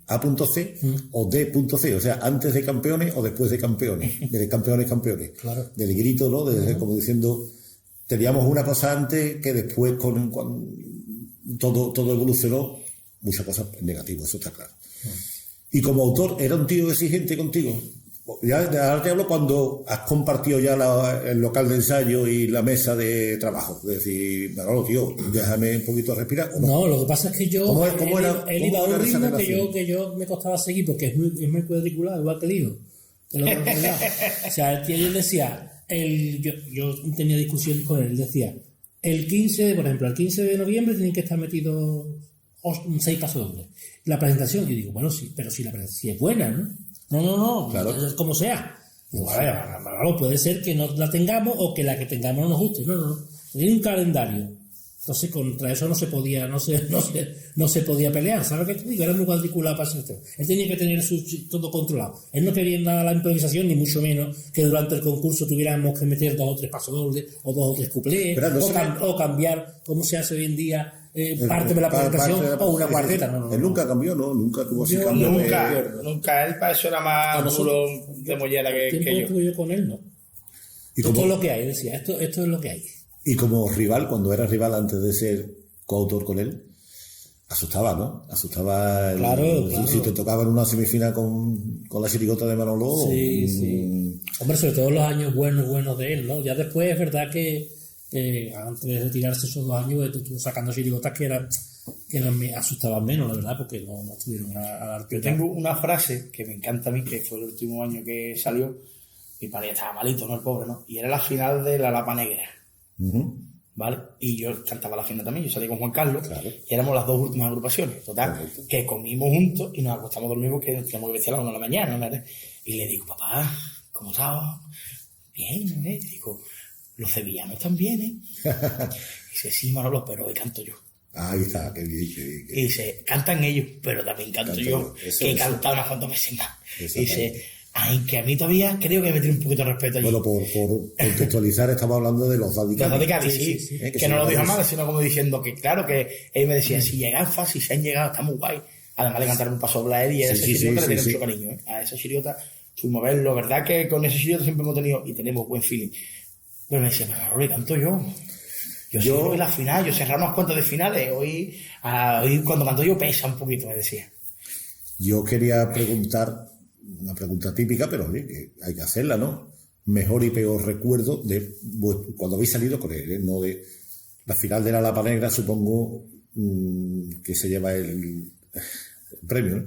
o D.C, o sea, antes de campeones o después de campeones, de campeones. Claro. Del grito, ¿no? Como diciendo, teníamos una cosa antes que después, cuando todo evolucionó, muchas cosas negativas, eso está claro. Y como autor, ¿era un tío exigente contigo? Ahora te hablo cuando has compartido ya el local de ensayo y la mesa de trabajo. Es decir, Manolo, tío, déjame un poquito respirar. No, lo que pasa es que yo... Él iba a un ritmo que yo me costaba seguir, porque es muy cuadriculado, igual que digo. O sea, él decía... Yo tenía discusiones con él decía, el 15 de noviembre tienen que estar metidos 6 pasodobles. La presentación, yo digo, bueno, sí, pero si la presentación es buena, ¿no? No, claro. Como sea. Digo, puede ser que no la tengamos o que la que tengamos no nos guste. No. Tiene un calendario. Entonces contra eso no se podía pelear. ¿Sabes lo que te digo? Era muy cuadriculado para esto. Él tenía que tener todo controlado. Él no quería nada la improvisación, ni mucho menos que durante el concurso tuviéramos que meter 2 o 3 pasodobles o 2 o 3 cuplés o cambiar, como se hace hoy en día, parte de la presentación o una cuarteta. No. Él nunca cambió, ¿no? Nunca tuvo así cambio. Nunca. Él para eso era más duro de mollera que yo. Estuve yo con él, ¿no? Esto es lo que hay, decía. Esto es lo que hay. Y como rival, cuando era rival antes de ser coautor con él, asustaba, ¿no? Claro. Si te tocaba en una semifinal con la chirigota de Manolo. Sí. Hombre, sobre todo los años buenos de él, ¿no? Ya después es verdad que antes de retirarse esos 2 años estuvo sacando chirigotas que me asustaban menos, la verdad, porque no estuvieron a la altura. Yo tengo una frase que me encanta a mí, que fue el último año que salió, y para ella estaba malito, ¿no? El pobre, ¿no? Y era la final de la Lapa Negra. ¿Vale? Y yo cantaba la final también, yo salí con Juan Carlos, claro. Y éramos las 2 últimas agrupaciones, total, correcto. Que comimos juntos y nos acostamos a dormir porque teníamos que vestir a las 1 de la mañana, ¿verdad? Y le digo, papá, ¿cómo estás? Bien, ¿eh? Digo, los sevillanos también, ¿eh? Y dice, sí, Manolo, pero hoy canto yo. Ahí está, qué bien. Y dice, cantan ellos, pero también canto yo, que he cantado unas cuantas veces más. Y dice, ay, que a mí todavía creo que me tiene un poquito de respeto allí. Bueno, por contextualizar, estamos hablando de los Daddy Cádiz, sí. Que no lo dijo mal, sino como diciendo que, claro, que él me decía, si llegan fácil, si han llegado, está muy guay. Además de cantar un paso doble a él y a ese chiriota le tiene mucho cariño, ¿eh? A esa chiriota fuimos a verlo, verdad que con ese chiriota siempre hemos tenido y tenemos buen feeling. Pero me decía, pero le canto yo. Yo en la final, yo cerré unas cuantas de finales, hoy cuando canto yo pesa un poquito, me decía. Yo quería preguntar, una pregunta típica, pero oye, que hay que hacerla, ¿no? Mejor y peor recuerdo de cuando habéis salido con él, ¿eh? No de la final de la Lapa Negra, supongo que se lleva el premio, ¿no?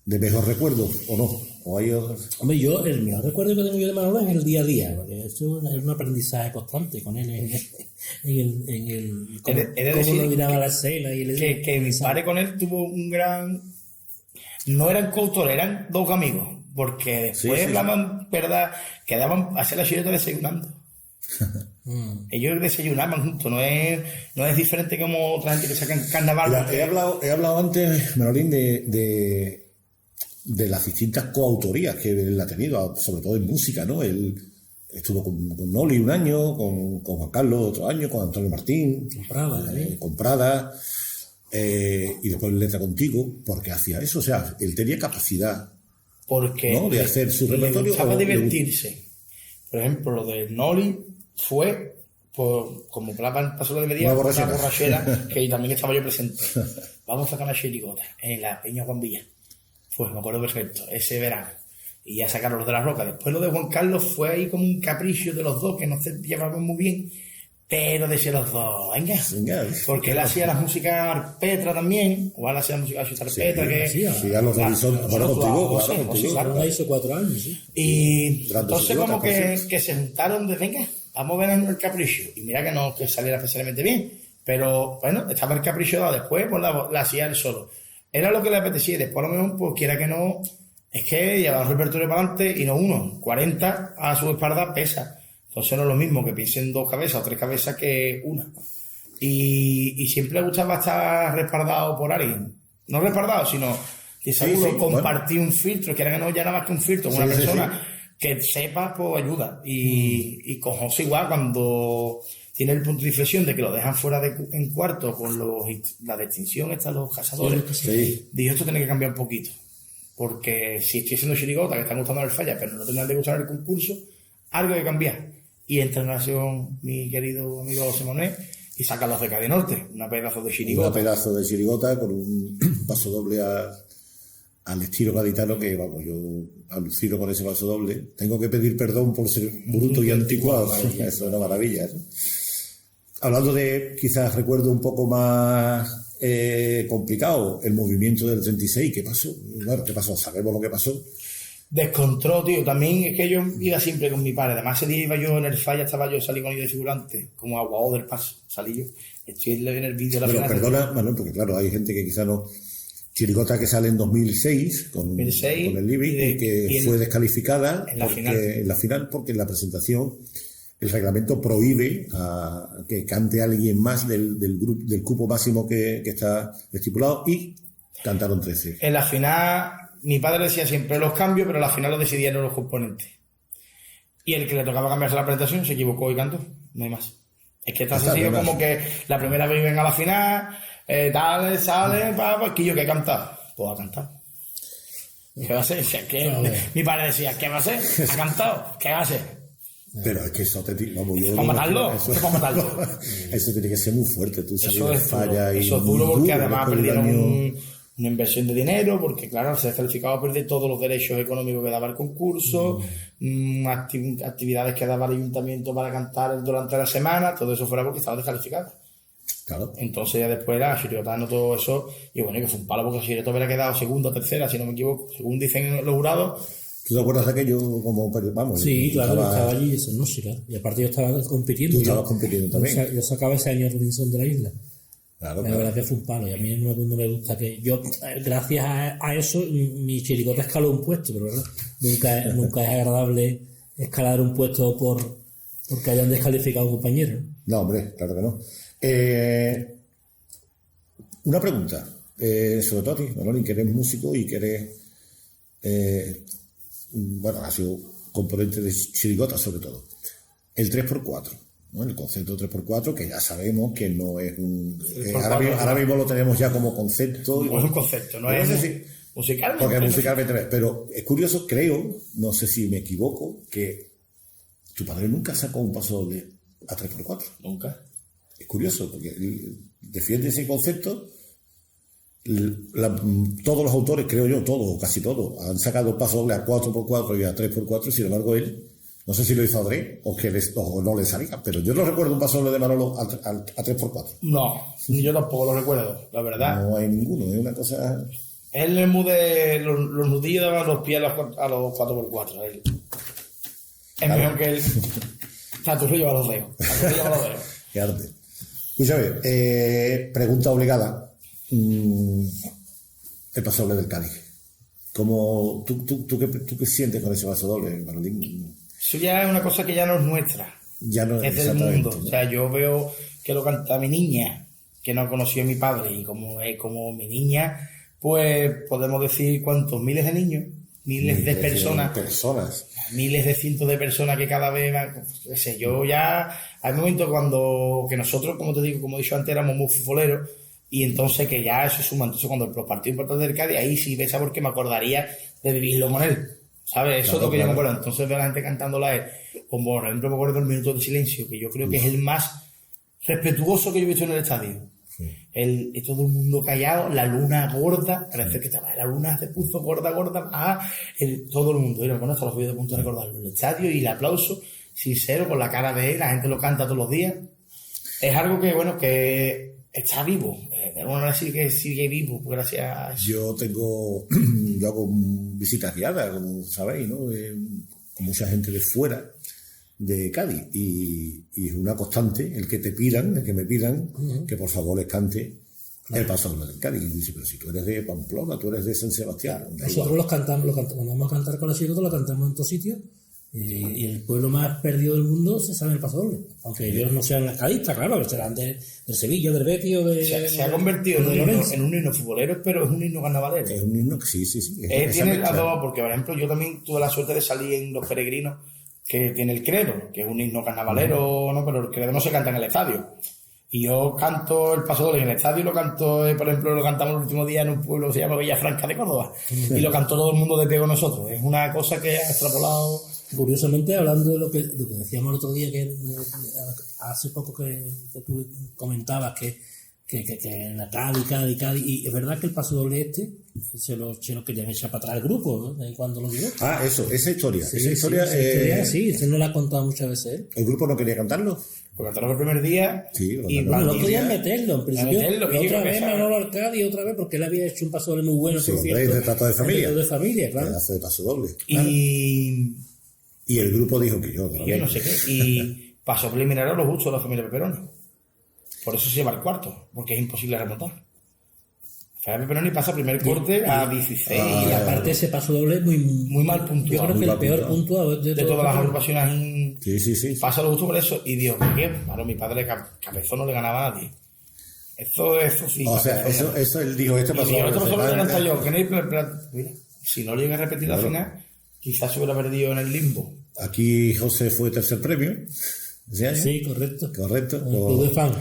¿De mejor recuerdo o no? ¿O hay otros? Hombre, el mejor recuerdo que tengo yo de Manolo es el día a día, porque esto es un aprendizaje constante con él cómo lo miraba la escena. Que mi padre con él tuvo un gran... No eran coautores, eran 2 amigos, porque después hablaban, ¿verdad? Quedaban a hacer la chirota desayunando. Ellos desayunaban juntos, no es diferente como otra gente que sacan carnaval. Mira, he hablado antes, Manolín, de las distintas coautorías que él ha tenido, sobre todo en música, ¿no? Él estuvo con Noli un año, con Juan Carlos otro año, con Antonio Martín, con Prada, y después Letra Contigo, porque hacía eso, o sea, él tenía capacidad, ¿no? De hacer su repertorio. Le gustaba divertirse. Por ejemplo, lo de Noli fue como pasó lo de Medina, una borrachera que también estaba yo presente. Vamos a sacar una chirigota en la Peña Juan Villa. Pues me acuerdo perfecto, ese verano. Y ya sacaron los de la Roca. Después lo de Juan Carlos fue ahí como un capricho de los dos, que no se llevaban muy bien, pero de los dos, venga. Porque él hacía la música arpetra también, o él hacía la música arpetra, que... Sí, a los revisores, contigo. Claro, hizo 4 años, sí. Y entonces como que se juntaron de, venga, vamos a ver el capricho. Y mira que no que saliera especialmente bien, pero bueno, estaba el capricho dado. Después pues la hacía él solo. Era lo que le apetecía, y después a lo mejor, pues quiera que no, es que llevar un repertorio para adelante y no uno, 40 a su espalda pesa. Entonces no es lo mismo que piensen 2 cabezas o 3 cabezas que una. Y siempre le gustaba estar respaldado por alguien. No respaldado, sino Y seguro sí, compartir un filtro, que era que no ya nada más que un filtro, una persona que sepa, pues ayuda. Y con José igual, cuando tiene el punto de inflexión de que lo dejan fuera en cuarto con la distinción, los cazadores, dijo, esto tiene que cambiar un poquito. Porque si estoy haciendo chirigota, que están gustando el falla, pero no tendrán de gustar el concurso, algo hay que cambiar. Y entra en acción mi querido amigo José Monet y saca los de Cádiz Norte, una pedazo de chirigota. Una pedazo de chirigota con un paso doble al estilo gaditano, que vamos, yo alucino con ese paso doble. Tengo que pedir perdón por ser bruto y anticuado. Eso es una maravilla, ¿no? Hablando de, quizás recuerdo un poco más complicado, el movimiento del 36, ¿qué pasó? Bueno, ¿qué pasó? Sabemos lo que pasó. Descontrol, tío. También es que yo iba siempre con mi padre. Además, ese día iba yo en el falla, salí con ellos de figurante, como aguado del paso. Salí yo. Estoy en el vídeo de la Pero final. perdona, Manuel, porque claro, hay gente que quizá no. Chirigota que sale en 2006 con el Libby y que fue descalificada en la final, porque en la presentación el reglamento prohíbe a que cante alguien más del cupo máximo que está estipulado, y cantaron 13. En la final, mi padre decía siempre los cambios, pero en la final lo decidían los componentes. Y el que le tocaba cambiarse la presentación se equivocó y cantó. No hay más. Es que está sencillo como que la primera vez ven a la final, sale, que yo que he cantado. Pues ha cantado. ¿Qué va a ser? Mi padre decía, ¿qué va a ser? ¿Ha cantado? ¿Qué va a ser? Pero es que eso vamos, yo ¿Para matarlo? ¿Para matarlo? Eso tiene que ser muy fuerte. Tú eso es falla duro. y eso es duro porque además perdieron daño... una inversión de dinero, porque claro, al ser descalificado pierde todos los derechos económicos que daba el concurso, actividades que daba el ayuntamiento para cantar durante la semana, todo eso fuera porque estaba descalificado. Claro. Entonces ya después la chirigota no todo eso, y bueno, que fue un palo porque la chirigota hubiera quedado segunda o tercera, si no me equivoco, según dicen los jurados. ¿Tú te acuerdas de aquello como, vamos? Sí, claro, estaba allí, eso no sé, claro. Y aparte yo estaba compitiendo. Tú estabas compitiendo también. Yo sacaba ese año Robinson de la isla. Claro, la verdad que fue un palo, y a mí no me gusta que yo, gracias a eso, mi chirigota escaló un puesto, pero ¿verdad? Nunca es agradable escalar un puesto porque hayan descalificado a un compañero. No, hombre, claro que no. Una pregunta, sobre todo a ti, Manoli, que eres músico y que eres, bueno, has sido componente de chirigota sobre todo. El 3x4, ¿no? El concepto 3x4, que ya sabemos que no es un... ahora mismo lo tenemos ya como concepto. No es un concepto, no es musicalmente. Porque musicalmente, pero es curioso, creo, no sé si me equivoco, que tu padre nunca sacó un paso doble a 3x4. Nunca. Es curioso, porque defiende ese concepto. Todos los autores, creo yo, todos o casi todos, han sacado paso doble a 4x4 y a 3x4, sin embargo él, no sé si lo hizo adrede o no le salía, pero yo no recuerdo un paso doble de Manolo a 3x4. No, yo tampoco lo recuerdo, la verdad. No hay ninguno, es una cosa... Él le mude los nudillos, daba los pies a los 4x4. Él. Es mejor que él. Taturro lleva los dedos. Qué arte. Escúchame, pregunta obligada. El paso doble del Cádiz. ¿Tú qué sientes con ese paso doble, Manolín? Eso ya es una cosa que ya no es nuestra. Ya no es del mundo. ¿No? O sea, yo veo que lo canta mi niña, que no conoció a mi padre, y como es como mi niña, pues podemos decir cuántos, miles de niños, miles de personas, miles de cientos de personas que cada vez, qué sé yo, ya hay momentos que nosotros, como te digo, como he dicho antes, éramos muy futboleros, y entonces que ya eso suma. Entonces cuando los partidos importantes del Cádiz, ahí sí ves porque me acordaría de vivirlo con él, ¿sabes? Eso es lo que yo me acuerdo. Entonces veo a la gente cantándola a él, como por ejemplo me acuerdo del minuto de silencio, que yo creo que es el más respetuoso que yo he visto en el estadio. Sí. Todo el mundo callado, la luna gorda, parece que estaba la luna se puso gorda, todo el mundo, bueno, hasta los vídeos de punto de recordarlo, el estadio y el aplauso sincero con la cara de él, la gente lo canta todos los días. Es algo que, bueno, que está vivo, de alguna manera sí que sigue vivo, gracias a eso. Yo hago visitas guiadas, como sabéis, ¿no? Con mucha gente de fuera de Cádiz, y es una constante el que me pidan que por favor les cante el paso doble del Cádiz. Y dice, pero si tú eres de Pamplona, tú eres de San Sebastián. Nosotros lo cantamos, cuando vamos a cantar con la chirigota, lo cantamos en todos sitios, Y el pueblo más perdido del mundo se sabe el paso doble. Aunque ellos no sean estadistas, claro, que serán del Sevilla, del Betis o de... Se ha convertido en un himno futbolero, pero es un himno carnavalero. Es un himno que sí. Tiene las dos, porque por ejemplo yo también tuve la suerte de salir en Los Peregrinos, que tiene el credo, que es un himno carnavalero, ¿no? Pero el credo no se canta en el estadio. Y yo canto el paso doble en el estadio, y lo canto, por ejemplo, lo cantamos el último día en un pueblo que se llama Villafranca de Córdoba. Y lo cantó todo el mundo de pie con nosotros. Es una cosa que ha extrapolado. Curiosamente, hablando de lo que decíamos el otro día, que hace poco que tú comentabas que en la Cádiz, y es verdad que el paso doble se lo querían echar para atrás el grupo, ¿no? Cuando lo digo. Esa historia. Esa historia, se nos la ha contado muchas veces él. ¿El grupo no quería cantarlo? Lo cantaron el primer día. Sí, y no querían meterlo, en principio. Y otra vez Manolo Arcadi, y otra vez, porque él había hecho un paso doble muy bueno. Sí, hombre, de trato de familia. De familia, claro. Pedazo de paso doble. Y el grupo dijo que yo no sé qué. Y pasó preliminar a los gustos de la familia Pepperoni. Por eso se lleva el cuarto, porque es imposible remontar. La familia Pepperoni pasa primer corte a 16. Y aparte ese paso doble es muy mal puntuado. Yo creo que el peor puntuado de todas las agrupaciones. Sí. Pasa los gustos por eso. Y digo, ¿qué? Claro, mi padre Cabezón no le ganaba a nadie. Eso sí. O sea, eso él dijo, pasó lo adelantado yo. Que no hay mira, si no llega a repetir la final, quizás se hubiera perdido en el limbo. Aquí José fue tercer premio. Sí, correcto. Club de fan.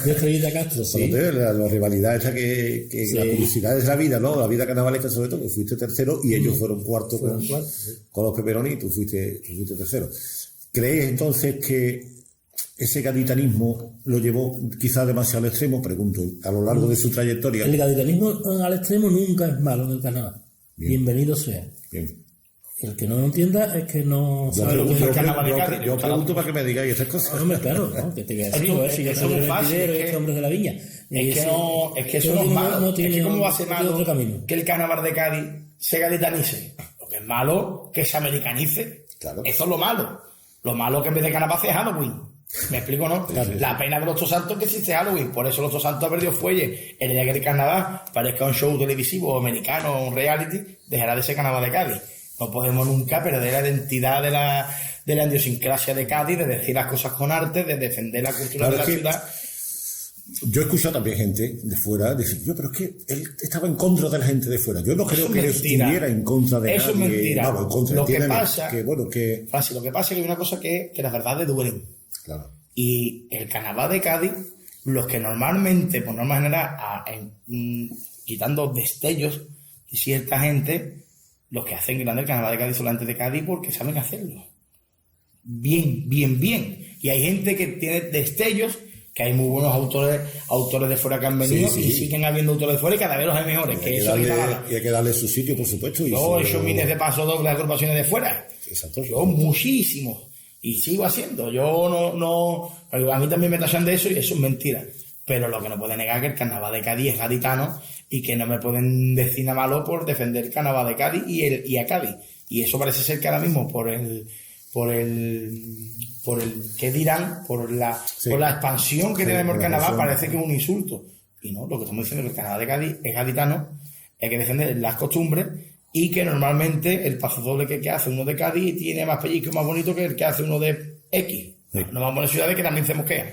De Estrellita Castro, sí. La rivalidad esta que la publicidad es la vida, ¿no? La vida carnavalesca sobre todo, que fuiste tercero y ellos fueron cuarto con los Pepperoni y tú fuiste tercero. ¿Crees entonces que ese gaditanismo lo llevó quizás demasiado al extremo? Pregunto, a lo largo de su trayectoria. El gaditanismo al extremo nunca es malo en el carnaval. Bienvenido sea. Bien. El que no lo entienda es que no sabe lo que es el carnaval de Cádiz. Yo pregunto para que me digáis estas cosas. Hombre, claro, ¿no? Que te voy a decir, si yo soy el mentidero y este hombre de la viña. Es que eso no es malo. Es que cómo va a ser malo que el carnaval de Cádiz se gaditanice. Lo que es malo, que se americanice. Claro. Eso es lo malo. Lo malo que en vez de carnaval sea Halloween. ¿Me explico, no? Claro. La pena de los Todos Santos es que existe Halloween. Por eso los Todos Santos ha perdido fuelle. El día que el carnaval parezca un show televisivo americano, un reality, dejará de ser carnaval de Cádiz. No podemos nunca perder la identidad de la idiosincrasia de Cádiz, de decir las cosas con arte, de defender la cultura de la ciudad. Yo he escuchado también gente de fuera decir, pero es que él estaba en contra de la gente de fuera. Yo no creo que él estuviera en contra de nadie. Eso es mentira. Vamos, en contra. Lo que pasa Francis, lo que pasa es que hay una cosa que las verdades duelen. Claro. Y el carnaval de Cádiz, los que normalmente, por norma general, quitando destellos de cierta gente, los que hacen grande el carnaval de Cádiz son la gente de Cádiz porque saben hacerlo. Bien. Y hay gente que tiene destellos, que hay muy buenos autores de fuera que han venido y siguen habiendo autores de fuera y cada vez los hay mejores. Y hay que darle su sitio, por supuesto. Yo he hecho miles de pasos dobles de agrupaciones de fuera. Exacto. Yo muchísimos. Y sigo haciendo. Yo no... A mí también me tachan de eso y eso es mentira. Pero lo que no puede negar es que el carnaval de Cádiz es gaditano y que no me pueden decir nada malo por defender el carnaval de Cádiz y a Cádiz. Y eso parece ser que ahora mismo por el ¿qué dirán? Por la expansión que tenemos el carnaval parece que es un insulto. Y no, lo que estamos diciendo es que el carnaval de Cádiz es gaditano, hay que defender las costumbres y que normalmente el paso doble que hace uno de Cádiz tiene más pellizco y más bonito que el que hace uno de X. No vamos a poner ciudades que también se mosquean.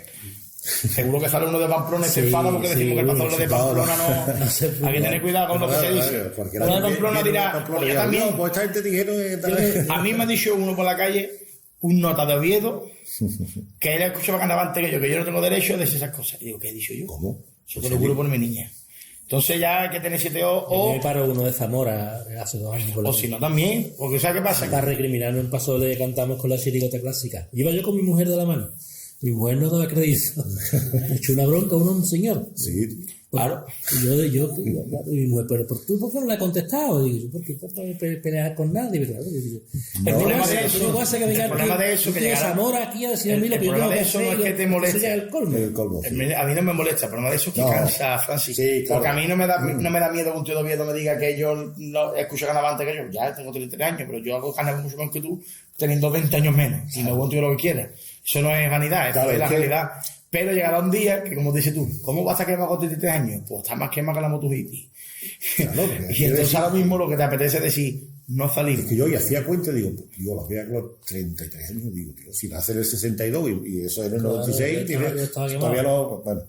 Seguro que sale uno de Pamplona y se enfada porque decimos que el paso doble de Pamplona no hay que tener cuidado con lo que se dice. Uno de Pamplona dirá, pues yo también. A mí me ha dicho uno por la calle, un nota de Oviedo, que él escuchaba carnaval antes que yo no tengo derecho a decir esas cosas. Y digo, ¿qué he dicho yo? ¿Cómo? Yo te lo juro por mi niña. Entonces ya hay que tener 7 o... Me paro uno de Zamora hace 2 años. O si no también, porque ¿sabes qué pasa? Está recriminando un paso doble que cantamos con la chirigota clásica. Iba yo con mi mujer de la mano. Mi mujer no daba crédito. He hecho una bronca a un señor. Sí. Claro. Y yo mi mujer, pero ¿tú por qué no le has contestado? Digo, porque no puedo pelear con nadie. ¿Verdad? El problema de eso que llega Zamora aquí a decir a mí lo que yo tengo que hacer. No es que te moleste. El colmo. A mí no me molesta, el problema de eso es que cansa, Francis. Sí, claro. Porque a mí no me da miedo que un tío de Oviedo me diga que yo no escucho carnaval antes que yo. Ya tengo 33 años, pero yo hago carnaval mucho más que tú, teniendo 20 años menos. Y me hago un tío lo que quiera. Eso no es vanidad, eso es la realidad. Pero llegará un día que, como dices tú, ¿cómo vas a quemar con 33 años? Pues está más quema que la MotoGP. Claro, y entonces ahora mismo lo que te apetece decir, no salimos. Es que yo hoy hacía cuenta, digo, yo lo hacía con los 33 años, digo, tío, si nace en el 62 y eso en el 96, todavía lo... Bueno.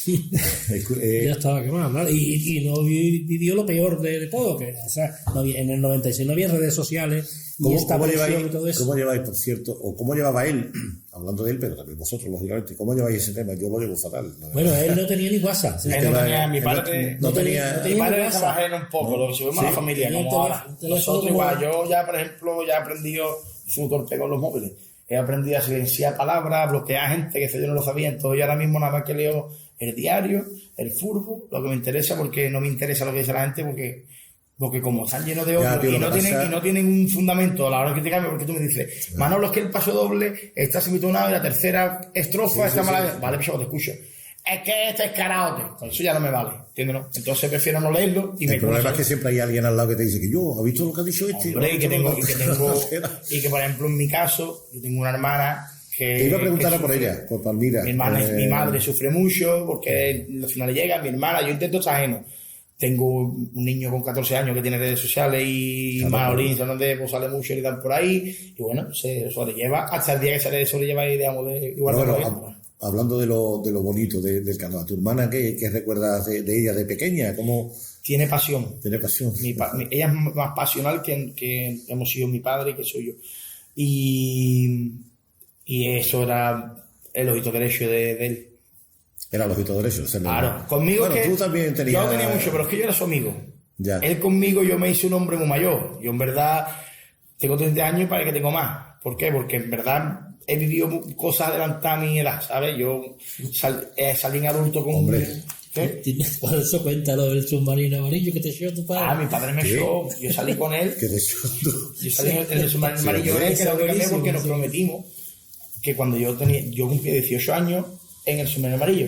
Ya estaba quemado, ¿no? Y no vivió lo peor de todo, que o sea, en el 96 no había redes sociales, y esta presión y todo eso. ¿Cómo lleváis, por cierto, o cómo llevaba él, hablando de él, pero también vosotros, lógicamente, cómo lleváis ese tema? Yo lo llevo fatal. Bueno, él no tenía ni WhatsApp. Él no tenía, mi padre no tenía mi padre estaba ajeno un poco, lo que subimos a la familia, como ahora. Nosotros igual, yo ya, por ejemplo, ya he aprendido, soy un torpe con los móviles, he aprendido a silenciar palabras, bloquear gente, que eso yo no lo sabía, entonces yo ahora mismo nada más que leo el diario, el furbo, lo que me interesa, porque no me interesa lo que dice la gente, porque como están llenos de odio y no tienen un fundamento a la hora de criticarme, porque tú me dices, Manolo, es que el paso doble está semitonado y la tercera estrofa está mala. Vale, pues yo te escucho. Es que este es karaoke. Pues eso ya no me vale, ¿entiendes? ¿No? Entonces prefiero no leerlo y el problema es que siempre hay alguien al lado que te dice que yo, ¿has visto lo que ha dicho este? Hombre, y que por ejemplo en mi caso, yo tengo una hermana que... Te iba a preguntar por ella, por Palmira. Mi madre sufre mucho porque al final llega, mi hermana, yo intento estar ajeno. Tengo un niño con 14 años que tiene redes sociales y Manolín, donde pues, sale mucho y tal por ahí, y bueno, se sobrelleva hasta el día que se sobrelleva y digamos de igual. Bueno, hablando de lo bonito del carnaval, ¿tu hermana qué recuerdas de ella de pequeña? ¿Cómo? Tiene pasión. Tiene pasión. Ella es más pasional que hemos sido mi padre y que soy yo. Y eso era el ojito derecho de él. Era el ojito derecho. Claro, conmigo bueno, que tú también tenías... Yo tenía mucho, pero es que yo era su amigo. Ya. Él conmigo, yo me hice un hombre muy mayor. Yo en verdad tengo 30 años y parece que tengo más. ¿Por qué? Porque en verdad he vivido cosas adelantadas a mi edad, ¿sabes? Yo salí en adulto con... Hombre. Por eso cuéntalo del submarino amarillo que te echó tu padre. Mi padre me echó, yo salí con él. ¿Qué te echó tú? Yo salí en el submarino amarillo con él, que lo cambié porque nos prometimos que cuando yo cumplí 18 años en el submarino amarillo.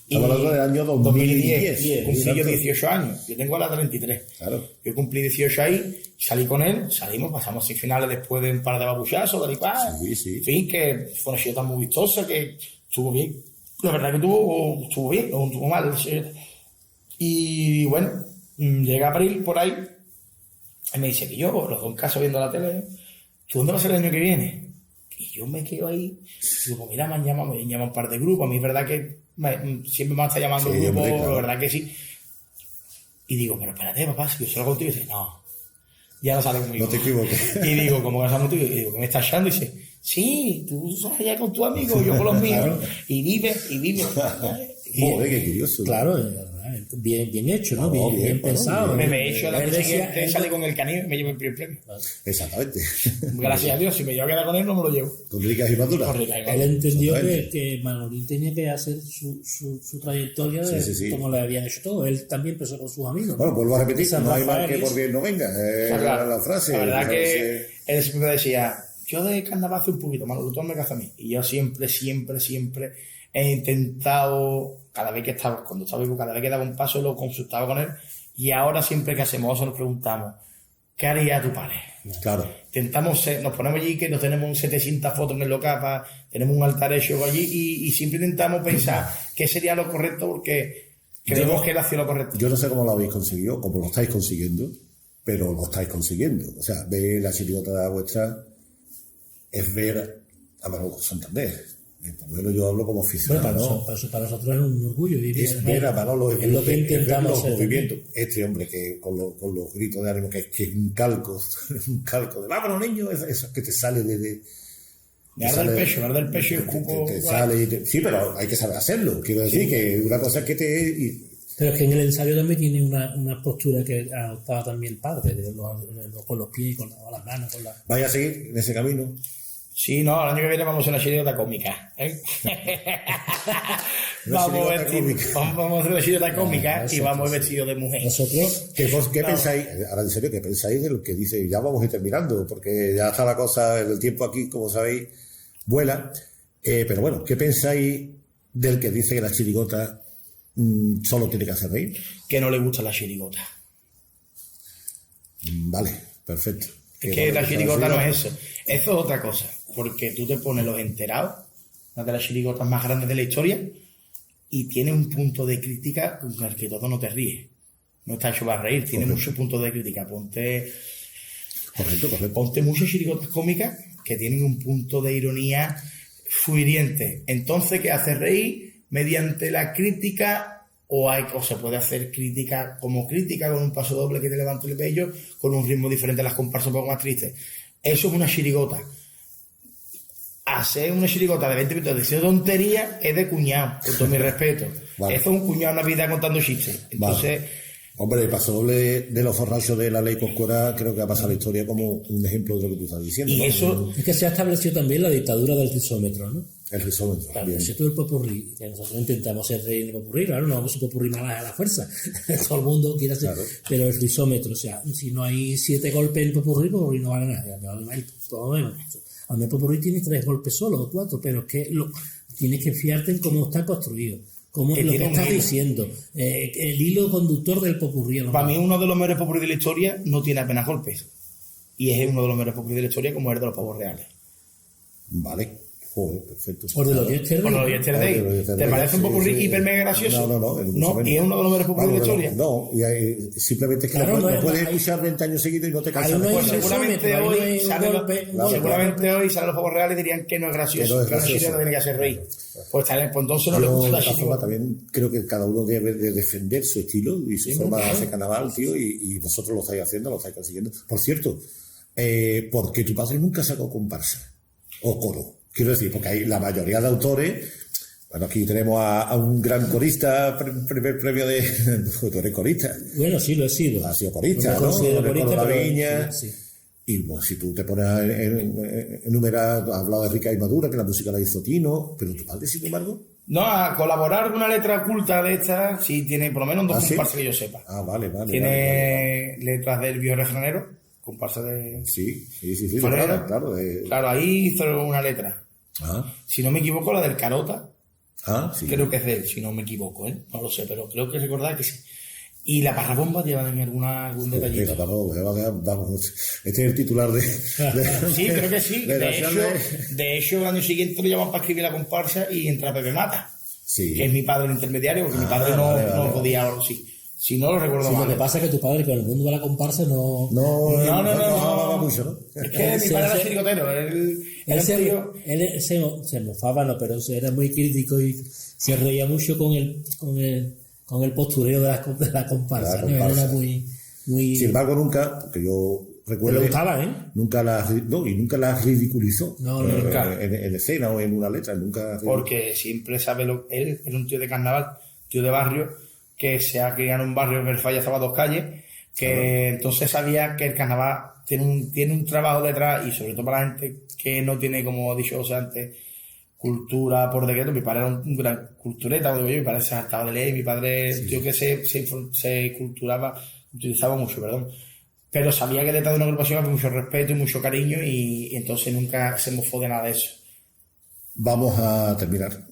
Estamos hablando del año 2010. Cumplí yo 18 años. Yo tengo ahora 33. Claro. Yo cumplí 18 ahí, salí con él, pasamos sin finales después de un par de babuchazos, tal y cual. Sí. En fin, que fue una ciudad tan muy vistosa que estuvo bien. La verdad que estuvo bien, no estuvo mal. Y bueno, llega abril por ahí, y me dice que yo, los dos en casa viendo la tele, ¿tú dónde vas a ser el año que viene? Y yo me quedo ahí, digo, pues mira, me llaman un par de grupos, a mí es verdad que siempre me está llamando un grupo, claro. La verdad que sí. Y digo, pero espérate, papá, si yo salgo contigo, y dice, no, ya no sales conmigo. No te equivoques. Y digo, ¿cómo que no sales contigo? Y digo, ¿qué me estás echando? Y dice, sí, tú sales allá con tu amigo, yo con los míos. Claro. Y vive. Joder, qué curioso. Claro, bien hecho, ¿no? Bien pensado. Me he hecho la siguiente, salí con el canino y me llevo el primer premio. Exactamente. Gracias a Dios, si me llevo a quedar con él, no me lo llevo. Con ricas y maduras. Él entendió que Manolín tenía que hacer su trayectoria de como le habían hecho todo. Él también empezó con sus amigos. Bueno, vuelvo a repetir, no hay mal que por bien no venga. Claro. La frase. La verdad que él siempre decía, yo de carnaval hace un poquito, Manolo, tú me caza a mí. Y yo siempre he intentado, cada vez que daba un paso lo consultaba con él, y ahora siempre que hacemos eso nos preguntamos, ¿qué haría tu padre? Claro. Nos ponemos allí que nos tenemos 700 fotos en el Locapa, tenemos un altar hecho allí y siempre intentamos pensar qué sería lo correcto porque creemos que él hacía lo correcto. Yo no sé cómo lo habéis conseguido, cómo lo estáis consiguiendo, pero lo estáis consiguiendo. O sea, ver la chirigota vuestra es ver a Manolo Santander. Por lo menos yo hablo como aficionado. Bueno, para nosotros es un orgullo. Es ver a Manolo, es lo que intentamos los hacer. Movimientos. Este hombre que con los gritos de ánimo, que es un calco de vámonos niños, eso que te sale desde... Me arde el pecho y el cuco. Sí, pero hay que saber hacerlo. Quiero decir que una cosa es que Pero es que en el ensayo también tiene una postura que adoptaba también el padre, con los pies, con las manos. ¿Vaya a seguir en ese camino? Sí, no, el año que viene vamos a una chirigota cómica. Vamos a hacer una chirigota cómica y vamos vestidos de mujer. ¿Vosotros qué pensáis? Ahora en serio, ¿qué pensáis de lo que dice? Ya vamos a ir terminando, porque ya está la cosa, el tiempo aquí, como sabéis, vuela. Pero bueno, ¿qué pensáis del que dice que la chirigota solo tiene que hacer reír? Que no le gusta la chirigota. Vale, perfecto. Es que la chirigota no es eso. Eso es otra cosa. Porque tú te pones Los Enterados, una de las chirigotas más grandes de la historia, y tiene un punto de crítica con el que todo no te ríes. No está hecho para reír, tiene muchos puntos de crítica. Ponte Correcto. Ponte muchas chirigotas cómicas que tienen un punto de ironía hiriente. Entonces, ¿qué hace reír? Mediante la crítica, o se puede hacer crítica con un paso doble que te levante el vello, con un ritmo diferente a las comparsas un poco más tristes. Eso es una chirigota. Hacer una chirigota de 20 minutos diciendo tonterías es de cuñado, con todo mi respeto. Vale. Eso es un cuñado en la vida contando chistes. Entonces, Hombre, el paso doble de los forrachos de la ley Corcuera creo que ha pasado a la historia como un ejemplo de lo que tú estás diciendo. y ¿no? eso, Es que se ha establecido también la dictadura del risómetro, ¿no? El risómetro. Claro, bien. si tú el popurrí, que nosotros intentamos ser rey en el popurrí, claro, no vamos a popurrí malas a la fuerza. Todo el mundo quiere hacer, Claro. pero el risómetro, o sea, si no hay 7 golpes en el popurrí no vale nada. Por lo menos. A mí el popurrí tiene 3 golpes solo o 4, pero es que tienes que fiarte en cómo está construido, cómo Que lo que tiene un estás hilo. diciendo, el hilo conductor del popurrí. a lo para mí, mejor. uno de los mejores popurrí de la historia no tiene apenas golpes. Y es uno de los mejores popurrí de la historia, como el de los pavos reales. Vale. Joder, perfecto. O de los 10 tercios. Bueno, los Yesterday. ¿Te parece un popurrí hiper mega gracioso? No. No, y es uno de los mejores popurrí de la historia. No, simplemente es que Claro, lo no, puedes hay- escuchar 20 años seguidos y no te Hay cansas. uno de Pues en escucharlo. el seguramente risómetro, hoy hay un salen los- golpe, seguramente hoy salen los pavos reales y dirían que no es gracioso, Que no es que una gracioso. chirigota tiene que hacer reír. Pues entonces no le Yo, gusta de la esta forma, chirigota. también creo que cada uno debe de defender su estilo y su forma de hacer carnaval, tío, y vosotros lo estáis haciendo, lo estáis consiguiendo. Por cierto, porque tu padre nunca sacó comparsa o coro. Quiero decir, porque hay la mayoría de autores. Bueno, aquí tenemos a un gran corista, primer premio de. Tú eres corista. Bueno, sí, lo he sido. Ha sido corista, No me ¿no? considero En el corista, coro de la pero Viña. sí, sí. Y pues si tú te pones a enumerar, has hablado de Rica y Madura, que la música la hizo Tino, pero tu padre, sin embargo. No, a colaborar con una letra oculta de esta, sí tiene por lo menos 2 ¿Ah, sí? comparsas que yo sepa. Ah, vale. Tiene letras del Viejo Refranero, comparsa de... Sí, Florero. claro. Claro, ahí hizo una letra. Si no me equivoco, la del Carota, Sí. creo que es de él, si no me equivoco, ¿eh? No lo sé, pero creo que recordar que sí. Y la Parrabomba lleva en algún detallito. Mira, vamos, este es el titular de Sí, creo que sí. de la De charla. hecho, el año siguiente lo llaman para escribir la comparsa y entra Pepe Mata, Sí. que es mi padre el intermediario, porque mi padre vale. no podía, sí. Si no lo recuerdo Sí, lo mal. que pasa es que tu padre con el mundo de la comparsa no... No. No. mucho, ¿no? Es que mi padre era chirigotero, él era un tío... Él se mofaba, no, pero era muy crítico y se reía mucho con el postureo de la comparsa. ¿no? Él era muy... Sin embargo, nunca, porque yo recuerdo. Le gustaba, ¿eh? Nunca la ridiculizó. No, nunca. En escena o en una letra, nunca. Porque siempre sabe él era un tío de carnaval, tío de barrio, que se ha criado en un barrio en Verfalla, estaba a 2 calles, que entonces sabía que el carnaval tiene un trabajo detrás, y sobre todo para la gente que no tiene, como he dicho antes, cultura por decreto. Mi padre era un gran cultureta, digo yo, mi padre se hartaba de ley, mi padre es un tío que se utilizaba mucho, perdón. Pero sabía que detrás de una agrupación había mucho respeto y mucho cariño, y entonces nunca se mofó de nada de eso. Vamos a terminar.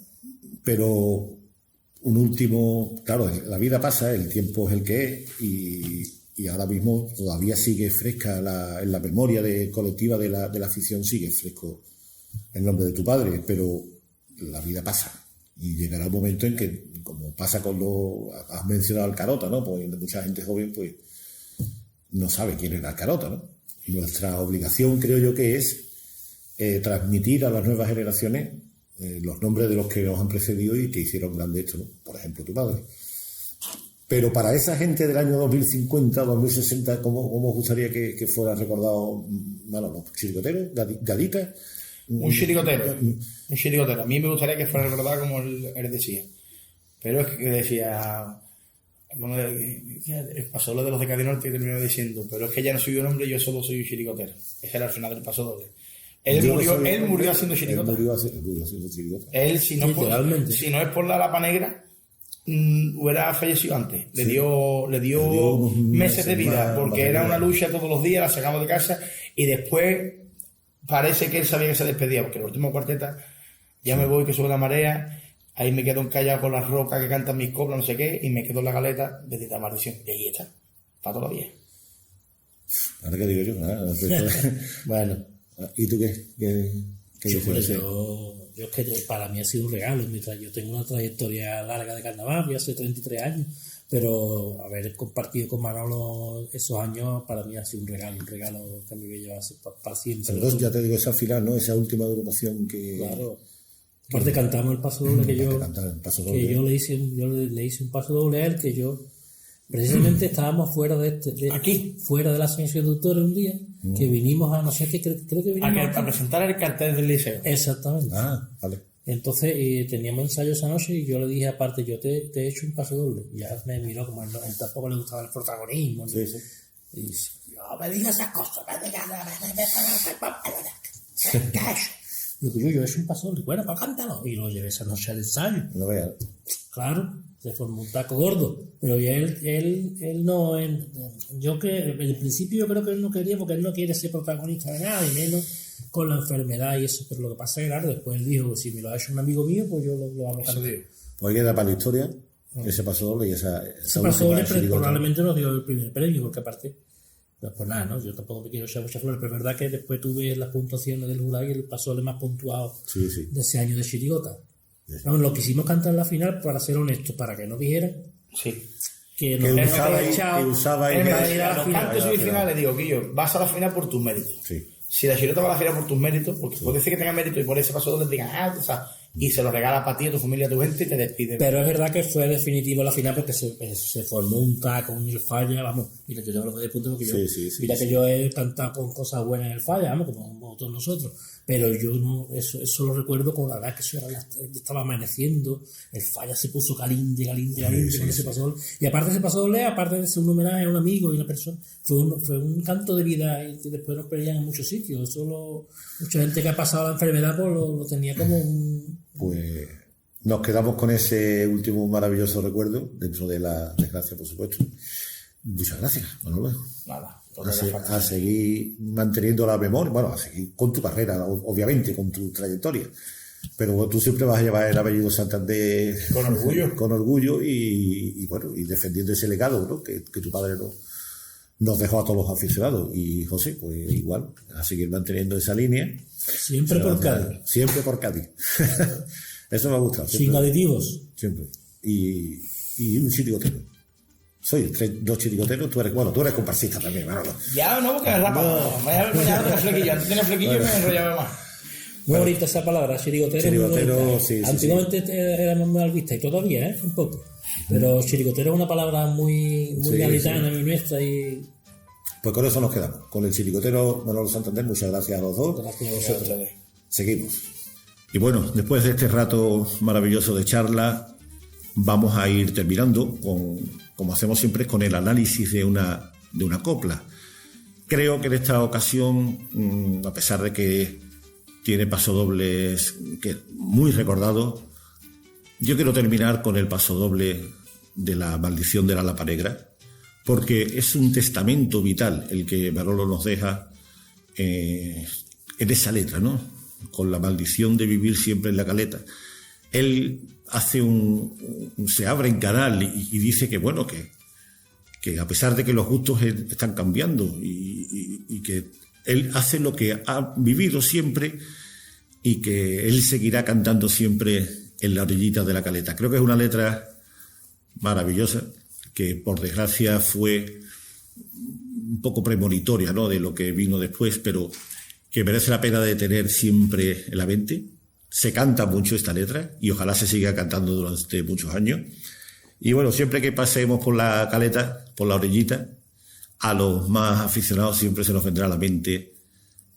Pero un último, claro, la vida pasa, el tiempo es el que es, y ahora mismo todavía sigue fresca en la memoria colectiva de la afición, sigue fresco el nombre de tu padre, pero la vida pasa y llegará un momento en que, como pasa has mencionado al Carota, ¿no? Pues mucha gente joven pues no sabe quién era el Carota, ¿no? Nuestra obligación, creo yo, que es transmitir a las nuevas generaciones los nombres de los que nos han precedido y que hicieron grande esto, ¿no? Por ejemplo, tu padre. Pero para esa gente del año 2050, 2060, ¿cómo os gustaría que fuera recordado? Bueno, los chiricoteros, gaditas. Un chirigotero. A mí me gustaría que fuera recordado como él decía. Pero es que decía... pasó lo de los de Cádiz Norte y terminó diciendo, pero es que ya no soy un hombre, yo solo soy un chirigotero. Ese era el final del paso doble. Él murió haciendo chirigota. Él murió haciendo chirigota. Él, si no es por la lapa negra, hubiera fallecido antes. Le dio unos meses de vida, más, porque más era de una vida. lucha todos los días, la sacamos de casa, y después parece que él sabía que se despedía, porque la última cuarteta, ya me voy, que sube la marea, ahí me quedo encallado con las rocas que cantan mis coplas, no sé qué, y me quedo en la galeta de Tita Maldición. Y ahí está, para todavía. Ahora que digo yo, bueno, ¿y tú qué dices? Yo es que para mí ha sido un regalo. Yo tengo una trayectoria larga de carnaval, ya hace 33 años, Pero haber compartido con Manolo esos años para mí ha sido un regalo que a mí me lleva para siempre. Pero ya te digo, esa final, ¿no? Esa última agrupación que... Claro. Aparte cantamos el paso doble que yo le hice un paso doble a él, que yo precisamente estábamos fuera de aquí, fuera de la asociación de autores un día, que vinimos a no sé qué, creo que vinimos a presentar el cartel del liceo. Exactamente. Vale. Entonces teníamos ensayo esa noche y yo le dije aparte, yo te he hecho un paso doble. Y ya me miró como él tampoco le gustaba el protagonismo. Sí. Y dice, no me digas esas cosas, Digo, yo he hecho un paso doble, bueno, pues cántalo. Y lo llevé esa noche al ensayo. No veas. Claro, se formó un taco gordo. Pero ya él no... yo que en principio yo creo que él no quería, porque él no quiere ser protagonista de nada, y menos con la enfermedad y eso. Pero lo que pasa es que, claro, después él dijo, si me lo ha hecho un amigo mío, pues yo lo vamos a hacer. Pues queda para la historia ese paso doble y ese paso doble probablemente nos dio el primer premio, porque aparte... Pues nada, ¿no? Yo tampoco me quiero echar muchas flores, pero es verdad que después tuve las puntuaciones del jurado y el paso doble más puntuado de ese año de Chirigota. Sí. Vamos, lo quisimos cantar en la final, para ser honestos, para que no dijeran que nos usaba en los cantos semifinales. Digo, Guillo, vas a la final por tus méritos. Sí. Si la Chirigota va a la final por tus méritos, porque puede ser que tenga mérito y por ese paso doble digan, y se lo regala para ti, a tu familia, a tu gente y te despide. Pero es verdad que fue definitivo la final porque se formó un taco en el Falla, vamos, mira, yo tengo lo que de punto porque que yo he cantado con cosas buenas en el Falla, vamos, como todos nosotros, pero yo no, eso lo recuerdo con la verdad que eso estaba amaneciendo, el Falla se puso caliente con ese paso doble, y aparte ese paso doble, aparte de ser un homenaje a un amigo y una persona, fue un canto de vida y después nos perdían en muchos sitios. Eso mucha gente que ha pasado la enfermedad pues lo tenía como un... Pues nos quedamos con ese último maravilloso recuerdo, dentro de la desgracia, por supuesto. Muchas gracias, Manolo. Nada. A seguir manteniendo la memoria, bueno, a seguir con tu carrera, obviamente, con tu trayectoria. Pero tú siempre vas a llevar el apellido Santander con orgullo y bueno, y defendiendo ese legado, ¿no? que tu padre nos dejó a todos los aficionados. Y José, pues igual, a seguir manteniendo esa línea. Siempre por Cádiz. Siempre por Cádiz. Eso me ha gustado. Sin aditivos. Siempre. Y un chirigotero. Soy dos chirigoteros. Tú eres comparsista también, Manolo. Ya, no, porque es rápido. Ya no tengo flequillo. Antes tenía flequillo y me enrollaba más. Muy bonita esa palabra, chirigotero. Chirigotero, sí. Antiguamente éramos mal vistas, y todavía, un poco. Pero chirigotero es una palabra muy gaditana, muy nuestra y... Pues con eso nos quedamos. Con el chirigotero Manolo Santander, muchas gracias a los dos. Gracias a vosotros. Seguimos. Y bueno, después de este rato maravilloso de charla, vamos a ir terminando, como hacemos siempre, con el análisis de una copla. Creo que en esta ocasión, a pesar de que tiene pasodobles muy recordados, yo quiero terminar con el pasodoble de la maldición de la Lapa Negra, porque es un testamento vital el que Manolo nos deja en esa letra, ¿no? Con la maldición de vivir siempre en la caleta. Él hace se abre en canal y dice que bueno, que a pesar de que los gustos están cambiando y que él hace lo que ha vivido siempre y que él seguirá cantando siempre en la orillita de la caleta. Creo que es una letra maravillosa que por desgracia fue un poco premonitoria, ¿no?, de lo que vino después, pero que merece la pena de tener siempre en la mente. Se canta mucho esta letra y ojalá se siga cantando durante muchos años. Y bueno, siempre que pasemos por la caleta, por la orillita, a los más aficionados siempre se nos vendrá a la mente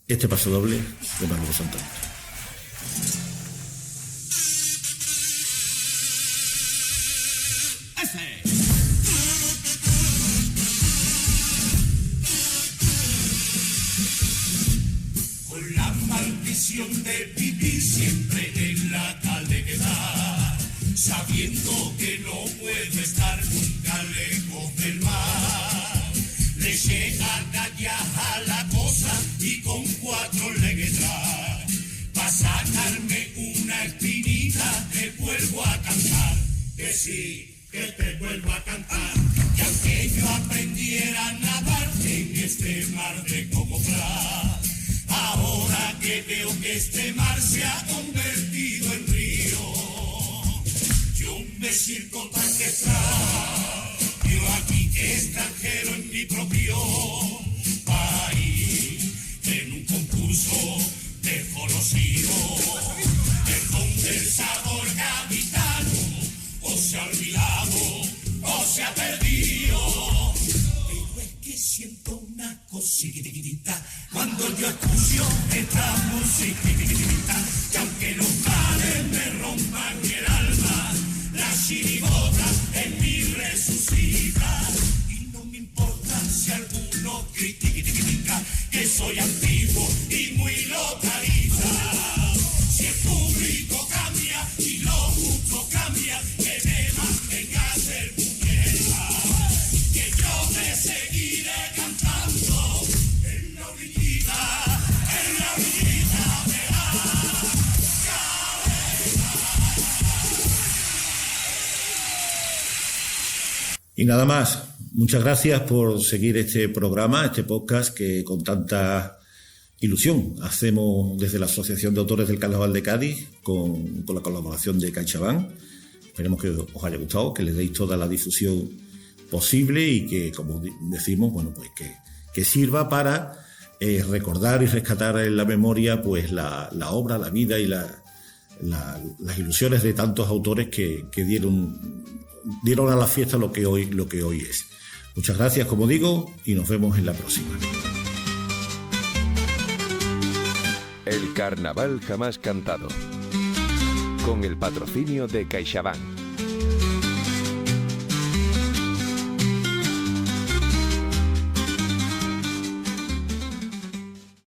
este pasodoble de Manolo Santander. Con la maldición de vivir siempre en la caleta, sabiendo que no puedo estar nunca lejos del mar, le llega ya a la cosa y con 4 letras, para sacarme una espinita te vuelvo a cantar, que sí, que te vuelvo a cantar, que aunque yo aprendiera a nadar en este mar de copla, ahora que veo que este mar se ha convertido en río, yo me siento tan detrás Yo aquí extranjero en mi propio país, en un concurso desconocido, en donde el sabor gaditano o se ha olvidado o se ha perdido. Pero es que siento una cosita cuando yo escucho esta musiquita, que aunque los males me rompan el alma, la chirigota en mí resucita. Y no me importa si alguno critica que soy antiguo y muy localista. Si el público cambia y los gustos cambian, que me mantenga a ser muñeca, que yo me seguiré cantando en la orillita de la Y nada más. Muchas gracias por seguir este programa, este podcast que con tanta ilusión hacemos desde la Asociación de Autores del Carnaval de Cádiz con la colaboración de CaixaBank. Esperemos que os haya gustado, que les deis toda la difusión posible y que, como decimos, bueno, pues que sirva para recordar y rescatar en la memoria pues la obra, la vida y las ilusiones de tantos autores que dieron a la fiesta lo que hoy es. Muchas gracias, como digo, y nos vemos en la próxima. El carnaval jamás cantado. Con el patrocinio de CaixaBank.